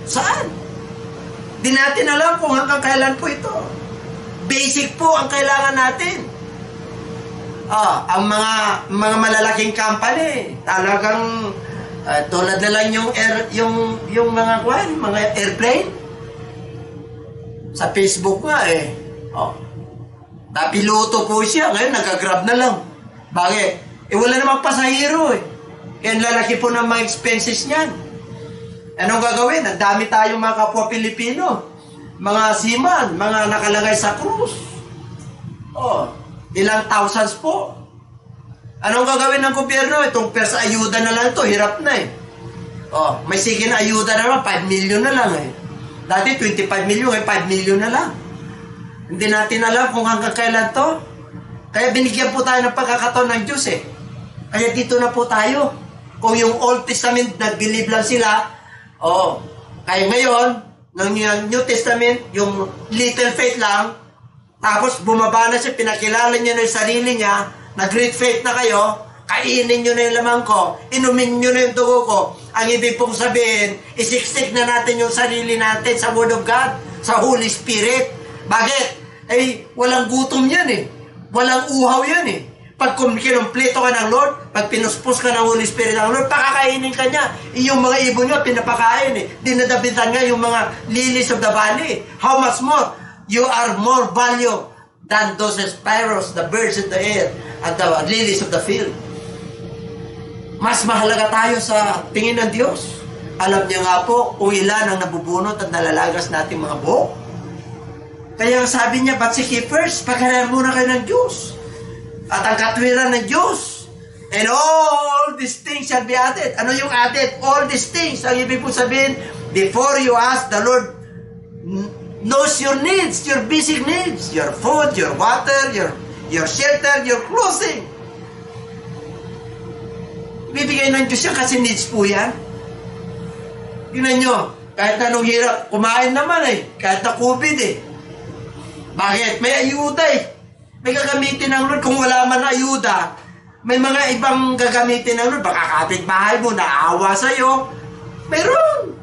Saan? Di natin alam kung hanggang kailan po ito. Basic po ang kailangan natin. Ang mga malalaking company, talagang tulad na lang yung mga airplane. Sa Facebook nga napiloto po siya, ngayon nag-grab na lang. Bakit? Wala namang pasahero Kaya lalaki po ng mga expenses niyan. Anong gagawin? Ang dami tayong mga kapwa Pilipino, mga seaman, mga nakalagay sa cruise. Ilang thousands po. Anong gagawin ng gobyerno? Itong persa ayuda na lang ito, hirap na may sige na ayuda na lang, 5 million na lang Dati 25 million, 5 million na lang. Hindi natin alam kung hanggang kailan to. Kaya binigyan po tayo ng pagkakataon ng Diyos Kaya dito na po tayo. Kung yung Old Testament, nag-believe lang sila, kaya ngayon, ng New Testament, yung little faith lang, tapos bumaba na siya, pinakilala niya na yung sarili niya, na great faith na kayo, kainin nyo na yung lamang ko, inumin nyo na yung dugo ko. Ang ibig pong sabihin, isiksik na natin yung sarili natin sa Word of God, sa Holy Spirit. Bakit? Walang gutom yan Walang uhaw yan Pag kinumpleto ka ng Lord, pag pinuspos ka ng Holy Spirit ng Lord, pakakainin ka niya. Yung mga ibon niya, pinapakain Dinadabitan nga yung mga lilies of the valley. How much more? You are more value than those sparrows, the birds of the air, at the lilies of the field. Mas mahalaga tayo sa tingin ng Diyos. Alam niya nga po kung ilan ang nabubunot at nalalagas nating mga buhok. Kaya sabi niya, but seek ye first, pagkakaroon muna kayo ng Diyos. At ang katwiran ng Diyos. And all these things shall be added. Ano yung added? All these things. Ang ibig po sabihin, before you ask, the Lord knows your needs, your basic needs. Your food, your water, your shelter, your clothing. Bibigay ng Diyos yan kasi needs po yan. Tingnan nyo, kahit anong hirap, kumain naman kahit na COVID Bakit? May ayuda May gagamitin ng Lord. Kung wala man ayuda, may mga ibang gagamitin ng Lord. Baka kapitbahay mo, naawa sa'yo. Meron.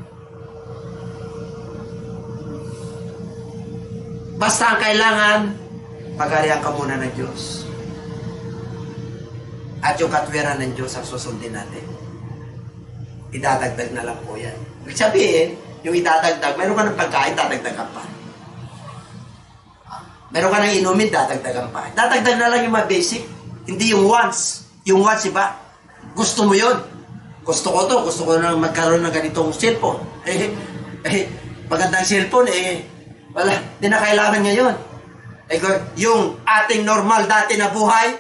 Basta ang kailangan, pagarihan ka muna ng Diyos. At yung katwiran ng Diyos ang susundin natin. Idadagdag na lang po yan. Ibig sabihin, yung idadagdag, meron ka ng pagkain, dadagdagan pa. Meron ka ng inumin, dadagdagan pa. Dadagdag na lang yung mga basic. Hindi yung wants. Yung wants, iba. Gusto mo yun. Gusto ko to. Gusto ko na magkaroon ng ganitong cellphone. Magandang cellphone, wala. Di na kailangan niya yun. Yung ating normal dati na buhay,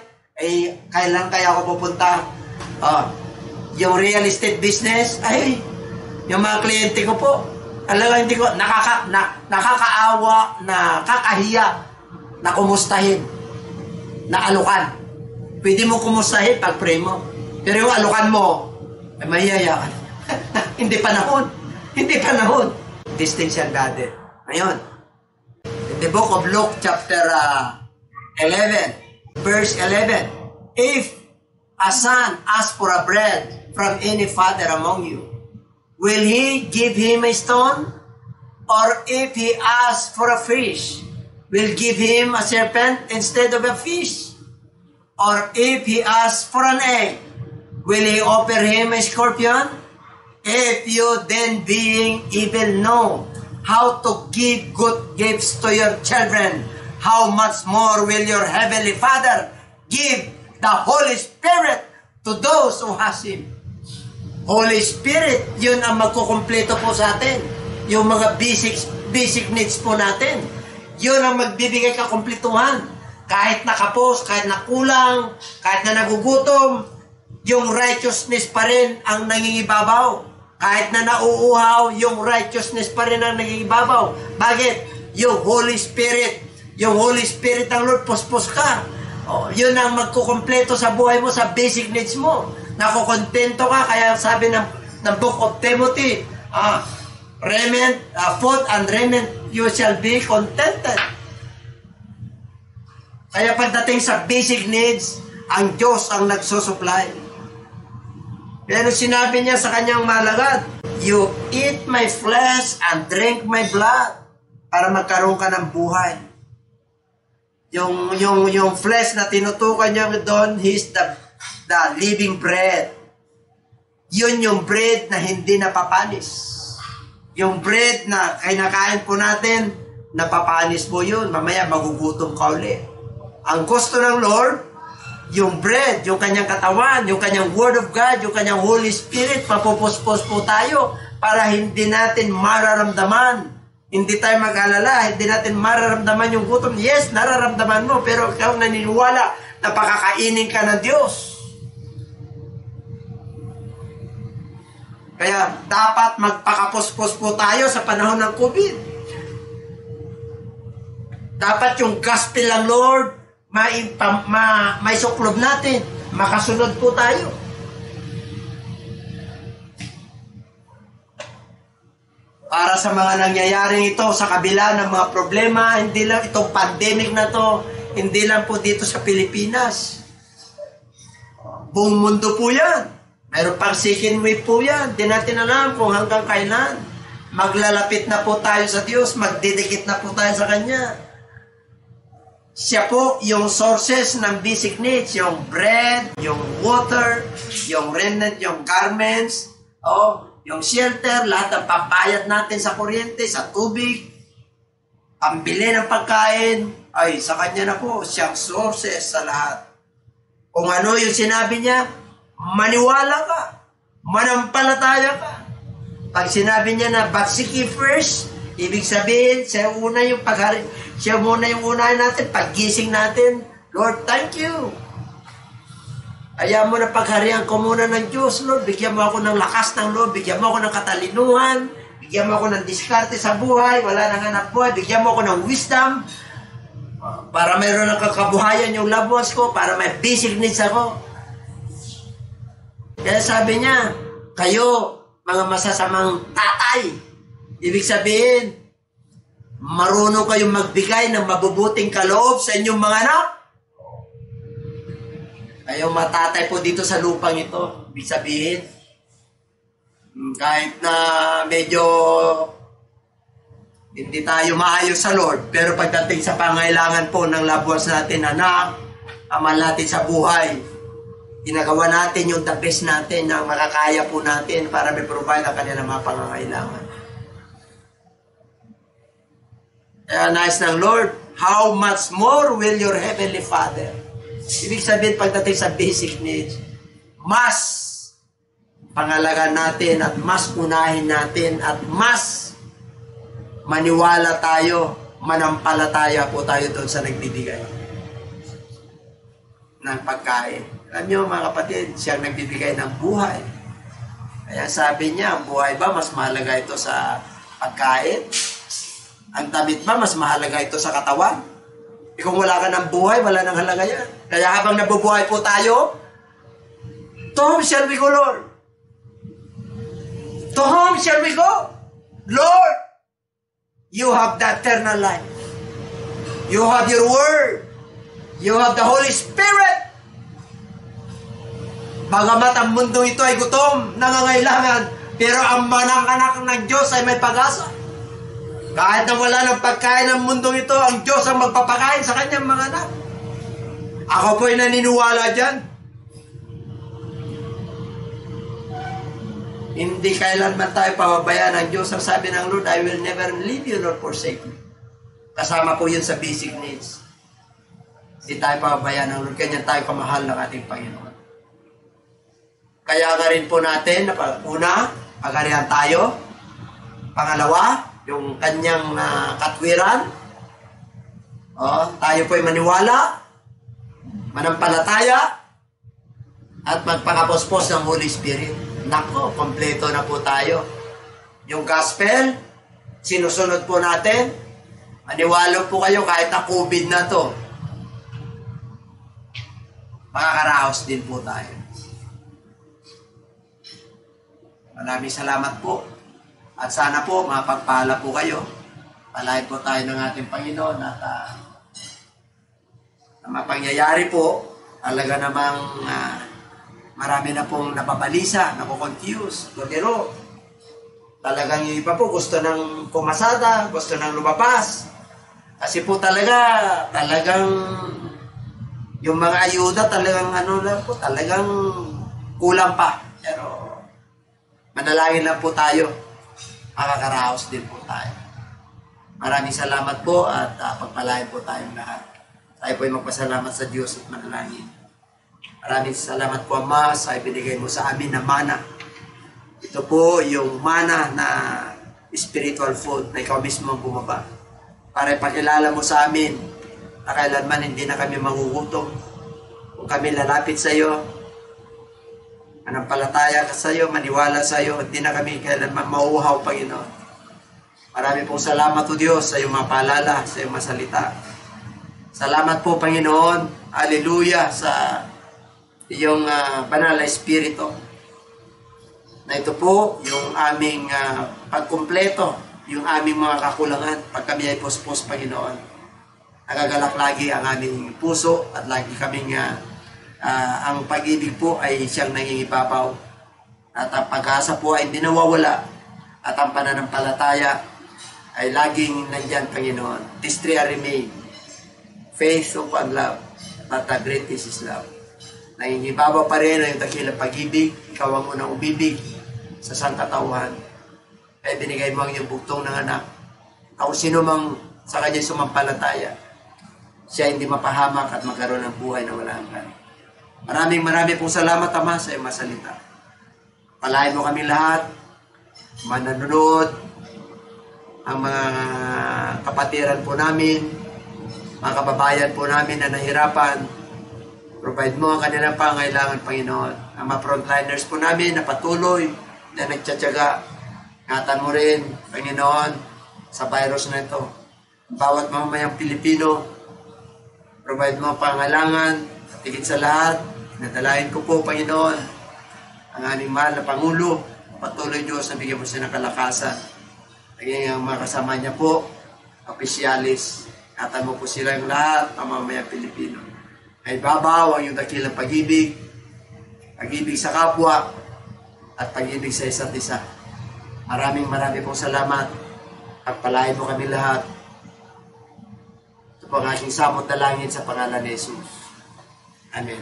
kailan kaya ako pupunta? Yung real estate business, yung mga kliyente ko po, alam hindi ko, nakakaawa, nakakahiya, na kumustahin, na alukan. Pwede mo kumustahin pag pray mo. Pero yung alukan mo, mahiyaya ka. Hindi panahon. Hindi panahon. Distinction God. Ngayon, in the book of Luke chapter 11, verse 11, if a son asks for a bread from any father among you, will he give him a stone? Or if he asks for a fish, will give him a serpent instead of a fish? Or if he asks for an egg, will he offer him a scorpion? If you then being evil know how to give good gifts to your children, how much more will your heavenly Father give the Holy Spirit to those who has Him? Holy Spirit, yun ang magkukumpleto po sa atin. Yung mga basic needs po natin. Yun ang magbibigay kakumpletuhan. Kahit nakapos, kahit nakulang, kahit na nagugutom, yung righteousness pa rin ang nangingibabaw Kahit na nauuhaw, yung righteousness pa rin ang nagibabaw. Bakit? Yung Holy Spirit ng Lord, puspos ka. Yun ang magkukumpleto sa buhay mo, sa basic needs mo. Nakukontento ka, kaya sabi ng Book of Timothy, food and raiment, you shall be contented. Kaya pagdating sa basic needs, ang Diyos ang nagsusupply. Pero sinabi niya sa kanyang malagad, you eat my flesh and drink my blood para magkaroon ka ng buhay. Yung flesh na tinutukan niya doon, he's the living bread. Yun yung bread na hindi napapanis. Yung bread na kinakain po natin, napapanis po yun. Mamaya magugutom ka ulit. Ang gusto ng Lord, yung bread, yung kanyang katawan, yung kanyang Word of God, yung kanyang Holy Spirit, mapupuspos po tayo para hindi natin mararamdaman. Hindi tayo mag-alala, hindi natin mararamdaman yung gutom. Yes, nararamdaman mo, pero ikaw naniniwala na pakakainin ka ng Diyos. Kaya dapat magpakapuspos po tayo sa panahon ng COVID. Dapat yung gospel ng Lord, may suklob natin, makasunod po tayo. Para sa mga nangyayaring ito, sa kabila ng mga problema, hindi lang itong pandemic na to, hindi lang po dito sa Pilipinas. Buong mundo po yan. Meron pang second wave po yan. Di natin alam kung hanggang kailan. Maglalapit na po tayo sa Diyos, magdidikit na po tayo sa Kanya. Siya po yung sources ng basic needs, yung bread, yung water, yung raiment, yung garments, yung shelter, lahat ng pambayad natin sa kuryente, sa tubig, pambili ng pagkain, ay sa Kanya na po, siyang sources sa lahat. Kung ano yung sinabi niya, maniwala ka, manampalataya ka. Pag sinabi niya na, but seek ye first, ibig sabihin, siya muna yung paghari, siya muna yung unahin natin, paggising natin, Lord, thank you. Kaya mo na pagharihan ko muna ng Diyos, Lord. Bigyan mo ako ng lakas ng Lord. Bigyan mo ako ng katalinuhan. Bigyan mo ako ng diskarte sa buhay. Wala nang hanap buhay. Bigyan mo ako ng wisdom. Para mayroon ng kakabuhayan yung loved ones ko. Para may basic needs ako. Kaya sabi niya, kayo, mga masasamang tatay. Ibig sabihin, marunong kayong magbigay ng mabubuting kaloob sa inyong mga anak. Kayo matatay po dito sa lupang ito. Ibig sabihin, kahit na medyo hindi tayo maayos sa Lord, pero pagdating sa pangailangan po ng loved ones natin, anak, amal natin sa buhay, ginagawa natin yung the best natin na makakaya po natin para may provide ang kanilang mga pangangailangan. Kaya nais ng Lord, how much more will your Heavenly Father? Ibig sabihin, pagdating sa basic needs, mas pangalagaan natin at mas unahin natin at mas maniwala tayo, manampalataya po tayo doon sa nagbibigay ng pagkain. Alam niyo mga kapatid, siyang nagbibigay ng buhay. Kaya sabi niya, ang buhay ba mas mahalaga ito sa pagkain? Ang damit ba mas mahalaga ito sa katawan? Kung wala ka ng buhay, wala nang halaga yan. Kaya habang nabubuhay po tayo, to whom shall we go, Lord? To whom shall we go? Lord, you have the eternal life. You have your word. You have the Holy Spirit. Bagamat ang mundo ito ay gutom, nangangailangan, pero ang manang-anak ng Diyos ay may pag-asa. Kahit na wala ng pagkain ng mundong ito, ang Diyos ang magpapakain sa kanyang mga anak. Ako po'y naniniwala dyan. Hindi kailanman tayo pababayaan ng Diyos. Ang sabi ng Lord, I will never leave you nor forsake you. Kasama po yun sa basic needs. Hindi tayo pababayaan ng Lord. Kanya tayo kamahal ng ating Panginoon. Kaya nga rin po natin, una, pagarihan tayo. Pangalawa, yung kanyang katwiran. Tayo po'y maniwala, manampalataya, at magpakapospos ng Holy Spirit. Nako, kompleto na po tayo. Yung gospel, sinusunod po natin. Maniwala po kayo kahit na COVID na to. Makakaraos din po tayo. Maraming salamat po. At sana po, mapagpala po kayo. Palain po tayo ng ating Panginoon at na mapangyayari po, talaga namang marami na pong napabalisa, nakukonfuse, pero talagang yung iba po gusto ng pumasada, gusto ng lumabas. Kasi po talagang yung mga ayuda talagang talagang kulang pa. Pero manalangin lang po tayo, makakaraos din po tayo. Maraming salamat po at pagpalain po tayong lahat. Tayo po ay magpasalamat sa Diyos at manalangin. Maraming salamat po, Ama, sa ibinigay mo sa amin na mana. Ito po yung mana na spiritual food na ikaw mismo ang bumaba. Para ipakilala mo sa amin na kailanman hindi na kami mangugutom. Kung kami lalapit sa iyo, manampalataya ka sa iyo, maniwala sa iyo, hindi na kami kailanman mauuhaw, Panginoon. Marami pong salamat po, Diyos, sa iyong mapaalala, sa iyong masalita. Salamat po, Panginoon. Hallelujah sa iyong banal na Espiritu. Na ito po yung aming pagkumpleto, yung aming mga kakulangan pag kami ay puspos, Panginoon. Nagagalak lagi ang aming puso at lagi kaming ang pag-ibig po ay siyang nangingibabaw. At ang pag-asa po ay hindi nawawala at ang pananampalataya ay laging nandyan, Panginoon. These three remain. Faith, hope, and love. But the greatest is love. Nangingibabaw pa rin ang dakilang pag-ibig. Ikaw ang unang umibig sa sangkatauhan. Kaya binigay mo ang iyong bugtong ng anak. Kung sino mang sa kanya sumampalataya, siya hindi mapahamak at magkaroon ng buhay na walang hanggan. Maraming pong salamat, Ama, sa iyong masalita. Palain mo kami lahat, mananonood, ang mga kapatiran po namin, mga kababayan po namin na nahirapan. Provide mo ang kanilang pangailangan, Panginoon. Ang mga frontliners po namin na patuloy na nagtsatsaga. Ingatan mo rin, Panginoon, sa virus na ito. Bawat mamamayang Pilipino, provide mo ang pangailangan. At higit sa lahat, nadalain ko po, Panginoon, ang aming mahal na Pangulo. Patuloy, Diyos, na bigyan mo siya ng kalakasan. Naging ang mga kasama niya po, opisyalis. Ingatan mo po sila yung lahat, ang mamamayang Pilipino. Ay babaw ang iyong dakilang pag-ibig, pag-ibig sa kapwa, at pag-ibig sa isa't isa. Maraming pong salamat. Pagpalain mo kami lahat. Ito po ang aking samot na langit sa pangalan ni Jesus. Amen.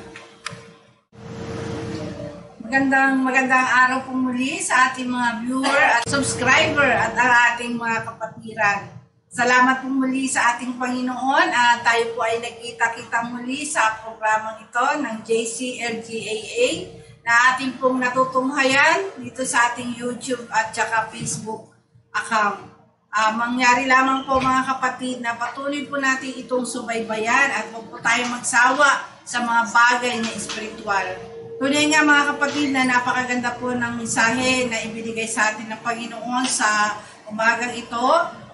Magandang araw po muli sa ating mga viewer at subscriber at ang ating mga kapatiran. Salamat po muli sa ating Panginoon at tayo po ay nagkita-kita muli sa programang ito ng JCLGAA na ating pong natutunghayan dito sa ating YouTube at saka Facebook account. Mangyari lamang po mga kapatid na patuloy po natin itong subaybayan at huwag po tayo magsawa sa mga bagay na espiritual. Tunay nga mga kapatid na napakaganda po ng mensahe na ibinigay sa atin ng Panginoon sa umagang ito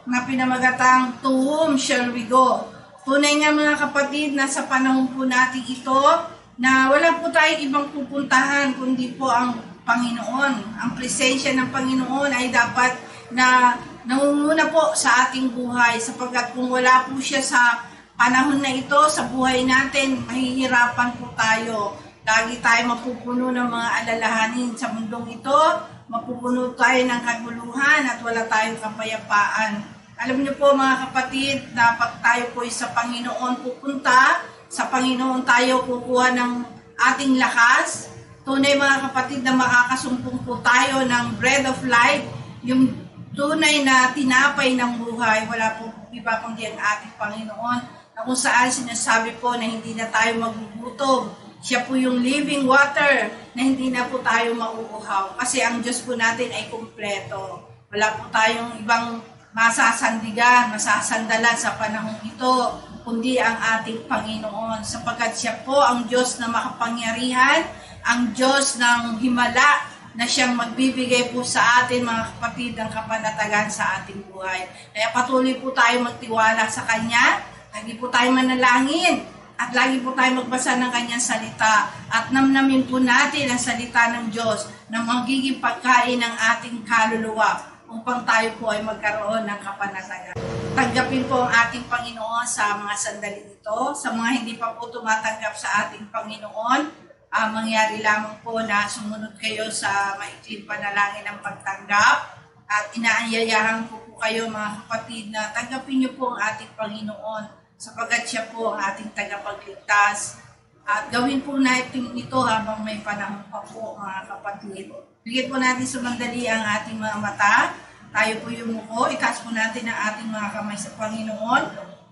na pinamagatang To Whom Shall We Go? Tunay nga mga kapatid na sa panahon po natin ito na wala po tayong ibang pupuntahan kundi po ang Panginoon. Ang presensya ng Panginoon ay dapat na nangunguna po sa ating buhay sapagkat kung wala po siya sa panahon na ito, sa buhay natin, mahihirapan po tayo. Lagi tayo mapupuno ng mga alalahanin sa mundong ito, mapupuno tayo ng kaguluhan at wala tayong kapayapaan. Alam niyo po mga kapatid, na pag tayo po sa Panginoon pupunta, sa Panginoon tayo kukuha ng ating lakas. Tunay mga kapatid na makakasumpong po tayo ng bread of life, yung tunay na tinapay ng buhay. Wala po iba kundi ang ating Panginoon na kung saan sinasabi po na hindi na tayo magugutom. Siya po yung living water na hindi na po tayo mauuhaw. Kasi ang Diyos po natin ay kumpleto. Wala po tayong ibang masasandigan, masasandalan sa panahon ito, kundi ang ating Panginoon. Sapagkat siya po ang Diyos na makapangyarihan, ang Diyos ng himala, na siyang magbibigay po sa atin mga kapatid ng kapanatagan sa ating buhay. Kaya patuloy po tayo magtiwala sa Kanya, lagi po tayo manalangin, at lagi po tayo magbasa ng Kanyang salita at namnamin po natin ang salita ng Diyos na magiging pagkain ng ating kaluluwa upang tayo po ay magkaroon ng kapanatagan. Tanggapin po ang ating Panginoon sa mga sandali ito. Sa mga hindi pa po tumatanggap sa ating Panginoon, mangyari lamang po na sumunod kayo sa maikling panalangin ng pagtanggap at inaanyayahan po kayo mga kapatid na tanggapin niyo po ang ating Panginoon sapagkat siya po ang ating tagapagligtas. At gawin po natin ito habang may panahon pa po mga kapatid. Bigyan po natin sumandali ang ating mga mata. Tayo po yumuko, itaas po natin ang ating mga kamay sa Panginoon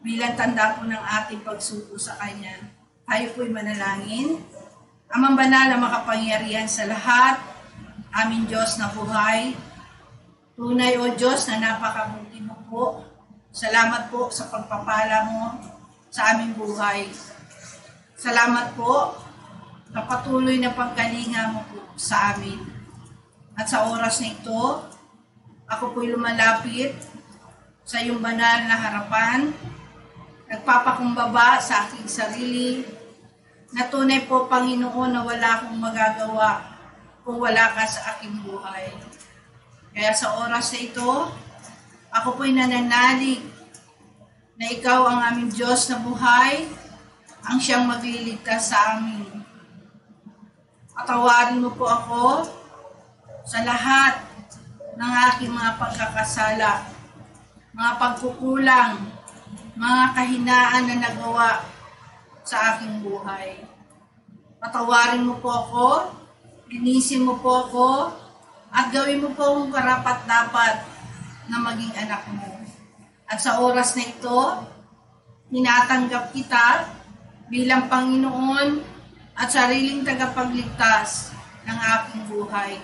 bilang tanda po ng ating pagsuko sa Kanya. Tayo po'y manalangin. Amang banal na makapangyarihan sa lahat, aming Diyos na buhay, tunay o Diyos na napakabuti mo po. Salamat po sa pagpapala mo sa aming buhay. Salamat po sa patuloy na pagkalinga mo po sa amin. At sa oras na ito, ako po'y lumalapit sa iyong banal na harapan, nagpapakumbaba sa aking sarili, na tunay po, Panginoon, na wala akong magagawa kung wala ka sa aking buhay. Kaya sa oras na ito, ako po'y nananalig na ikaw ang aming Diyos na buhay, ang siyang magliligtas sa amin. Patawarin mo po ako sa lahat ng aking mga pagkakasala, mga pagkukulang, mga kahinaan na nagawa sa aking buhay. Patawarin mo po ako, linisin mo po ako, at gawin mo po ang karapat-dapat na maging anak mo. At sa oras na ito, tinatanggap kita bilang Panginoon at sariling tagapagligtas ng aking buhay.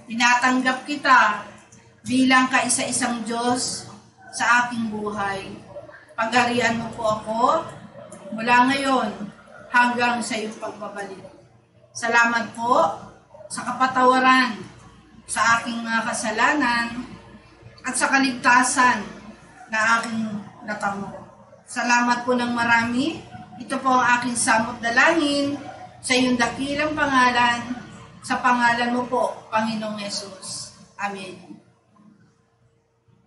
Tinatanggap kita bilang kaisa-isang Diyos sa aking buhay. Pagharian mo po ako mula ngayon hanggang sa iyong pagbabalik. Salamat po sa kapatawaran sa aking mga kasalanan at sa kaligtasan na aking natamo. Salamat po ng marami. Ito po ang aking samot dalangin sa iyong dakilang pangalan, sa pangalan mo po, Panginoong Yesus. Amen.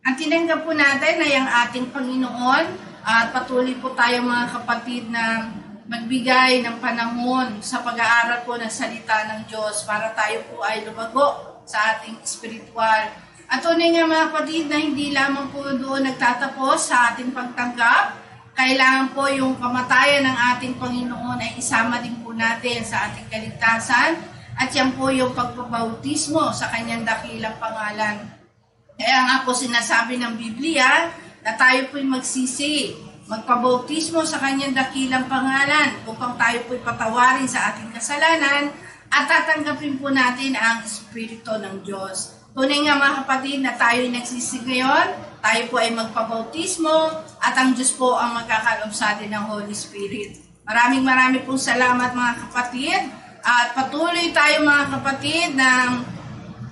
Ang tinanggap po natin ay ang ating Panginoon at patuloy po tayo mga kapatid na magbigay ng panahon sa pag-aaral po ng salita ng Diyos para tayo po ay lumago sa ating spiritual. At tunay nga mga kapatid na hindi lamang po doon nagtatapos sa ating pagtanggap, kailangan po yung kamatayan ng ating Panginoon ay isama din po natin sa ating kaligtasan at yan po yung pagbabautismo sa kanyang dakilang pangalan. Kaya nga po sinasabi ng Biblia na tayo po'y magsisi, magpabautismo sa kanyang dakilang pangalan upang tayo po'y patawarin sa ating kasalanan at tatanggapin po natin ang Espiritu ng Diyos. Tunay nga mga kapatid na tayo'y nagsisi ngayon, tayo po ay magpabautismo at ang Diyos po ang magkakalob sa atin ng Holy Spirit. Maraming pong salamat mga kapatid at patuloy tayo mga kapatid na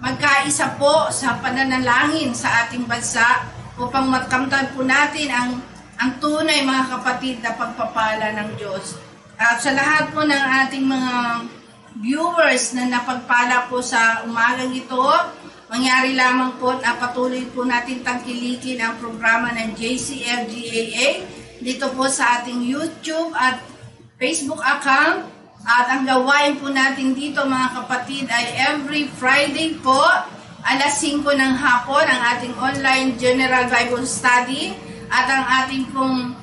magkaisa po sa pananalangin sa ating bansa upang makamtan po natin ang tunay mga kapatid na pagpapala ng Diyos. At sa lahat po ng ating mga viewers na napagpala po sa umagang ito, mangyari lamang po na patuloy po natin tangkilikin ang programa ng JCFGAA dito po sa ating YouTube at Facebook account. At ang gawain po natin dito mga kapatid ay every Friday po, alas 5 ng hapon, ang ating online General Bible Study at ang ating pong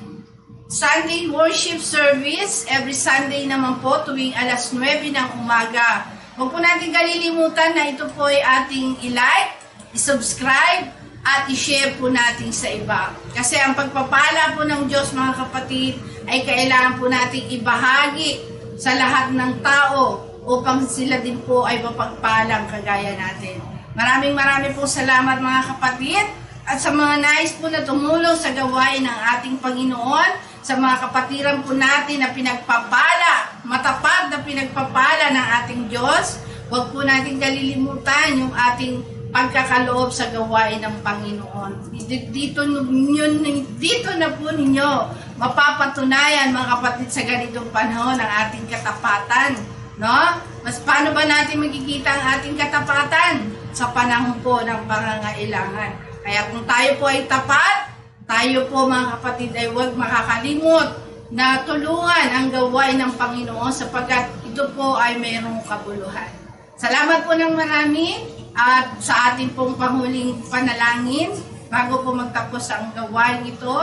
Sunday Worship Service every Sunday naman po tuwing alas 9 ng umaga. Huwag po natin kalilimutan na ito po ay ating i-like, i-subscribe, at i-share po natin sa iba. Kasi ang pagpapala po ng Diyos mga kapatid ay kailangan po natin ibahagi sa lahat ng tao upang sila din po ay mapagpalang kagaya natin. Maraming po salamat mga kapatid at sa mga nais po na tumulong sa gawain ng ating Panginoon, sa mga kapatiran po natin na pinagpapala, matapat na pinagpapala ng ating Diyos. Huwag po natin kalilimutan yung ating pagkakaloob sa gawain ng Panginoon. Dito na po ninyo mapapatunayan, mga kapatid, sa ganitong panahon ang ating katapatan. No? Paano ba natin makikita ang ating katapatan? Sa panahon po ng pangangailangan. Kaya kung tayo po ay tapat, tayo po, mga kapatid, ay huwag makakalimot na tulungan ang gawain ng Panginoon sapagkat ito po ay mayroong kabuluhan. Salamat po ng marami at sa ating pong panghuling panalangin, bago po magtapos ang gawain ito,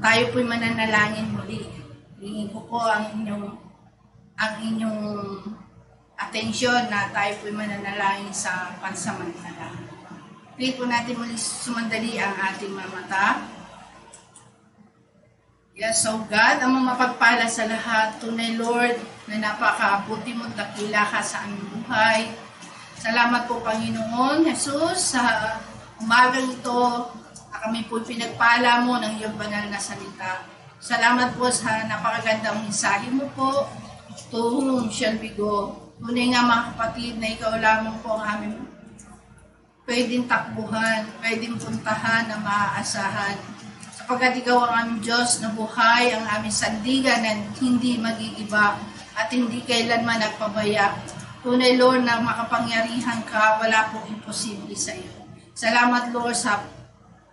tayo po'y mananalangin muli. Hingin ko po ang inyong atensyon na tayo po'y mananalangin sa pansamantala. Pray po natin muli sumandali ang ating mga mata. Yes, so God, ang mapagpala sa lahat, tunay Lord, na napakabuti mong dakila ka sa aming buhay. Salamat po, Panginoon Jesus, sa umagang ito, na kami po pinagpala mo ng iyong banal na salita. Salamat po sa napakagandang mensahe mo po, to whom shall we go. Tunay nga, mga kapatid, na ikaw lamang po ang aming pwedeng takbuhan, pwedeng puntahan na maaasahan. Sapagkat ikaw ang aming Diyos na buhay, ang aming sandigan na hindi mag-iiba at hindi kailanman nagpabaya. Tunay, Lord, na makapangyarihan ka, wala pong imposible sa iyo. Salamat, Lord, sa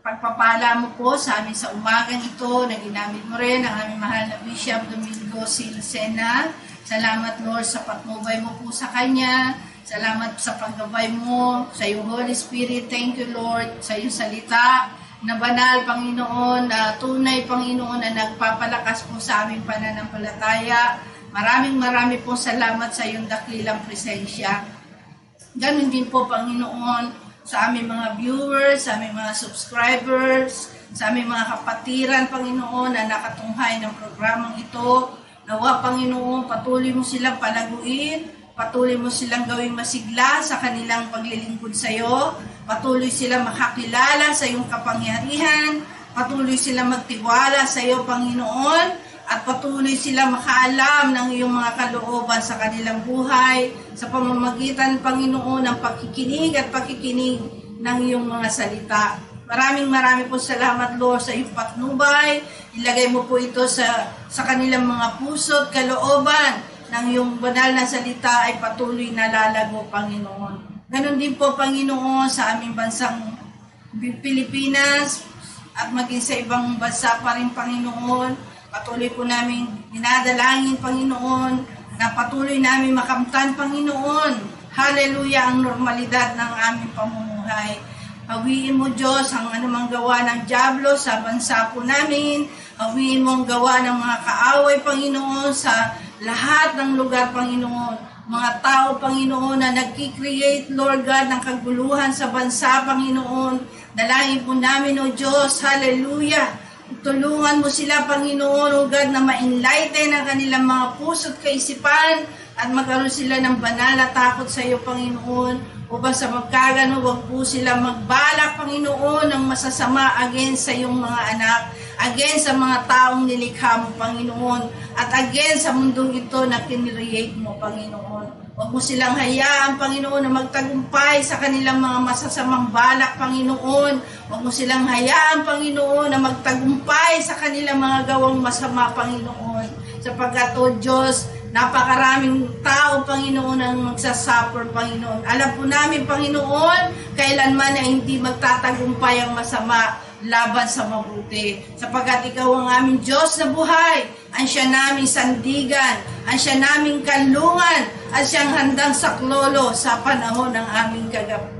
pagpapala mo po sa amin sa umagang ito, na ginamit mo rin ang aming mahal na Bishop Domingo Silsena. Salamat, Lord, sa patnubay mo po sa kanya. Salamat sa paggabay mo, sa iyong Holy Spirit. Thank you, Lord, sa iyong salita na banal, Panginoon, na tunay, Panginoon, na nagpapalakas po sa aming pananampalataya. Marami pong salamat sa iyong dakilang presensya. Ganun din po, Panginoon, sa aming mga viewers, sa aming mga subscribers, sa aming mga kapatiran, Panginoon, na nakatunghay ng programang ito. Nawa, Panginoon, patuloy mo silang palaguin, patuloy mo silang gawing masigla sa kanilang paglilingkod sa iyo, patuloy silang makakilala sa iyong kapangyarihan, patuloy silang magtiwala sa iyo, Panginoon, at patuloy silang makaalam ng iyong mga kalooban sa kanilang buhay, sa pamamagitan, Panginoon, ng pakikinig at pakikinig ng iyong mga salita. Marami po salamat, Lord, sa iyong patnubay. Ilagay mo po ito sa kanilang mga puso at kalooban ng iyong banal na salita ay patuloy na lalago, Panginoon. Ganon din po, Panginoon, sa aming bansang Pilipinas at maging sa ibang bansa pa rin, Panginoon. Patuloy po namin dinadalangin, Panginoon, na patuloy namin makamtan, Panginoon. Hallelujah, ang normalidad ng aming pamumuhay. Hawiin mo, Diyos, ang anumang gawa ng dyablo sa bansa po namin. Hawiin mo ang gawa ng mga kaaway, Panginoon, sa lahat ng lugar, Panginoon. Mga tao, Panginoon, na nagki-create, Lord God, ng kaguluhan sa bansa, Panginoon. Dalangin po namin, O Diyos, hallelujah. Tulungan mo sila, Panginoon, O God, na ma-enlighten ang kanilang mga puso at kaisipan at magkaroon sila ng banal na takot sa iyo, Panginoon. Upang sa magkagano, huwag po sila magbalak, Panginoon, ng masasama against sa iyong mga anak, against sa mga taong nilikha mo, Panginoon, at against sa mundong ito na kinreate mo, Panginoon. Huwag mo silang hayaan, Panginoon, na magtagumpay sa kanilang mga masasamang balak, Panginoon. Huwag mo silang hayaan, Panginoon, na magtagumpay sa kanilang mga gawang masama, Panginoon. Sapagkat, O Diyos, napakaraming tao, Panginoon, ang magsasuffer, Panginoon. Alam po namin, Panginoon, kailanman na hindi magtatagumpay ang masama laban sa mabuti. Sapagkat ikaw ang aming Diyos na buhay, ang siya naming sandigan, ang siya naming kanlungan, at siyang handang saklolo sa panahon ng aming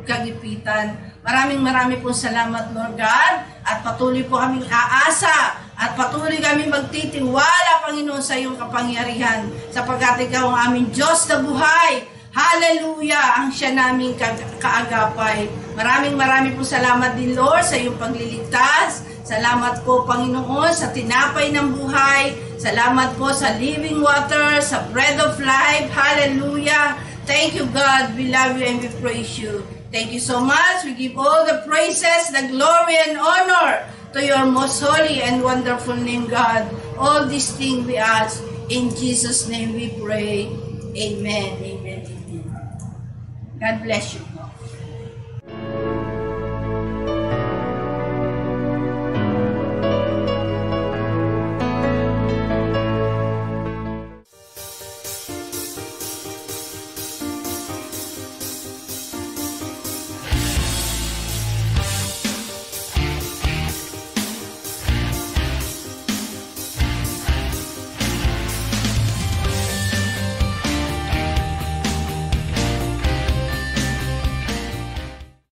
kagipitan. Marami pong salamat, Lord God, at patuloy po kaming aasa at patuloy kami magtitiwala, Panginoon, sa iyong kapangyarihan, sapagkat ikaw ang aming Diyos na buhay. Hallelujah! Ang siya naming kaagapay. Marami po salamat din, Lord, sa iyong pagliligtas. Salamat po, Panginoon, sa tinapay ng buhay. Salamat po sa living water, sa bread of life. Hallelujah! Thank you, God. We love you and we praise you. Thank you so much. We give all the praises, the glory, and honor to your most holy and wonderful name, God. All these things we ask. In Jesus' name we pray. Amen. Amen. Amen. God bless you.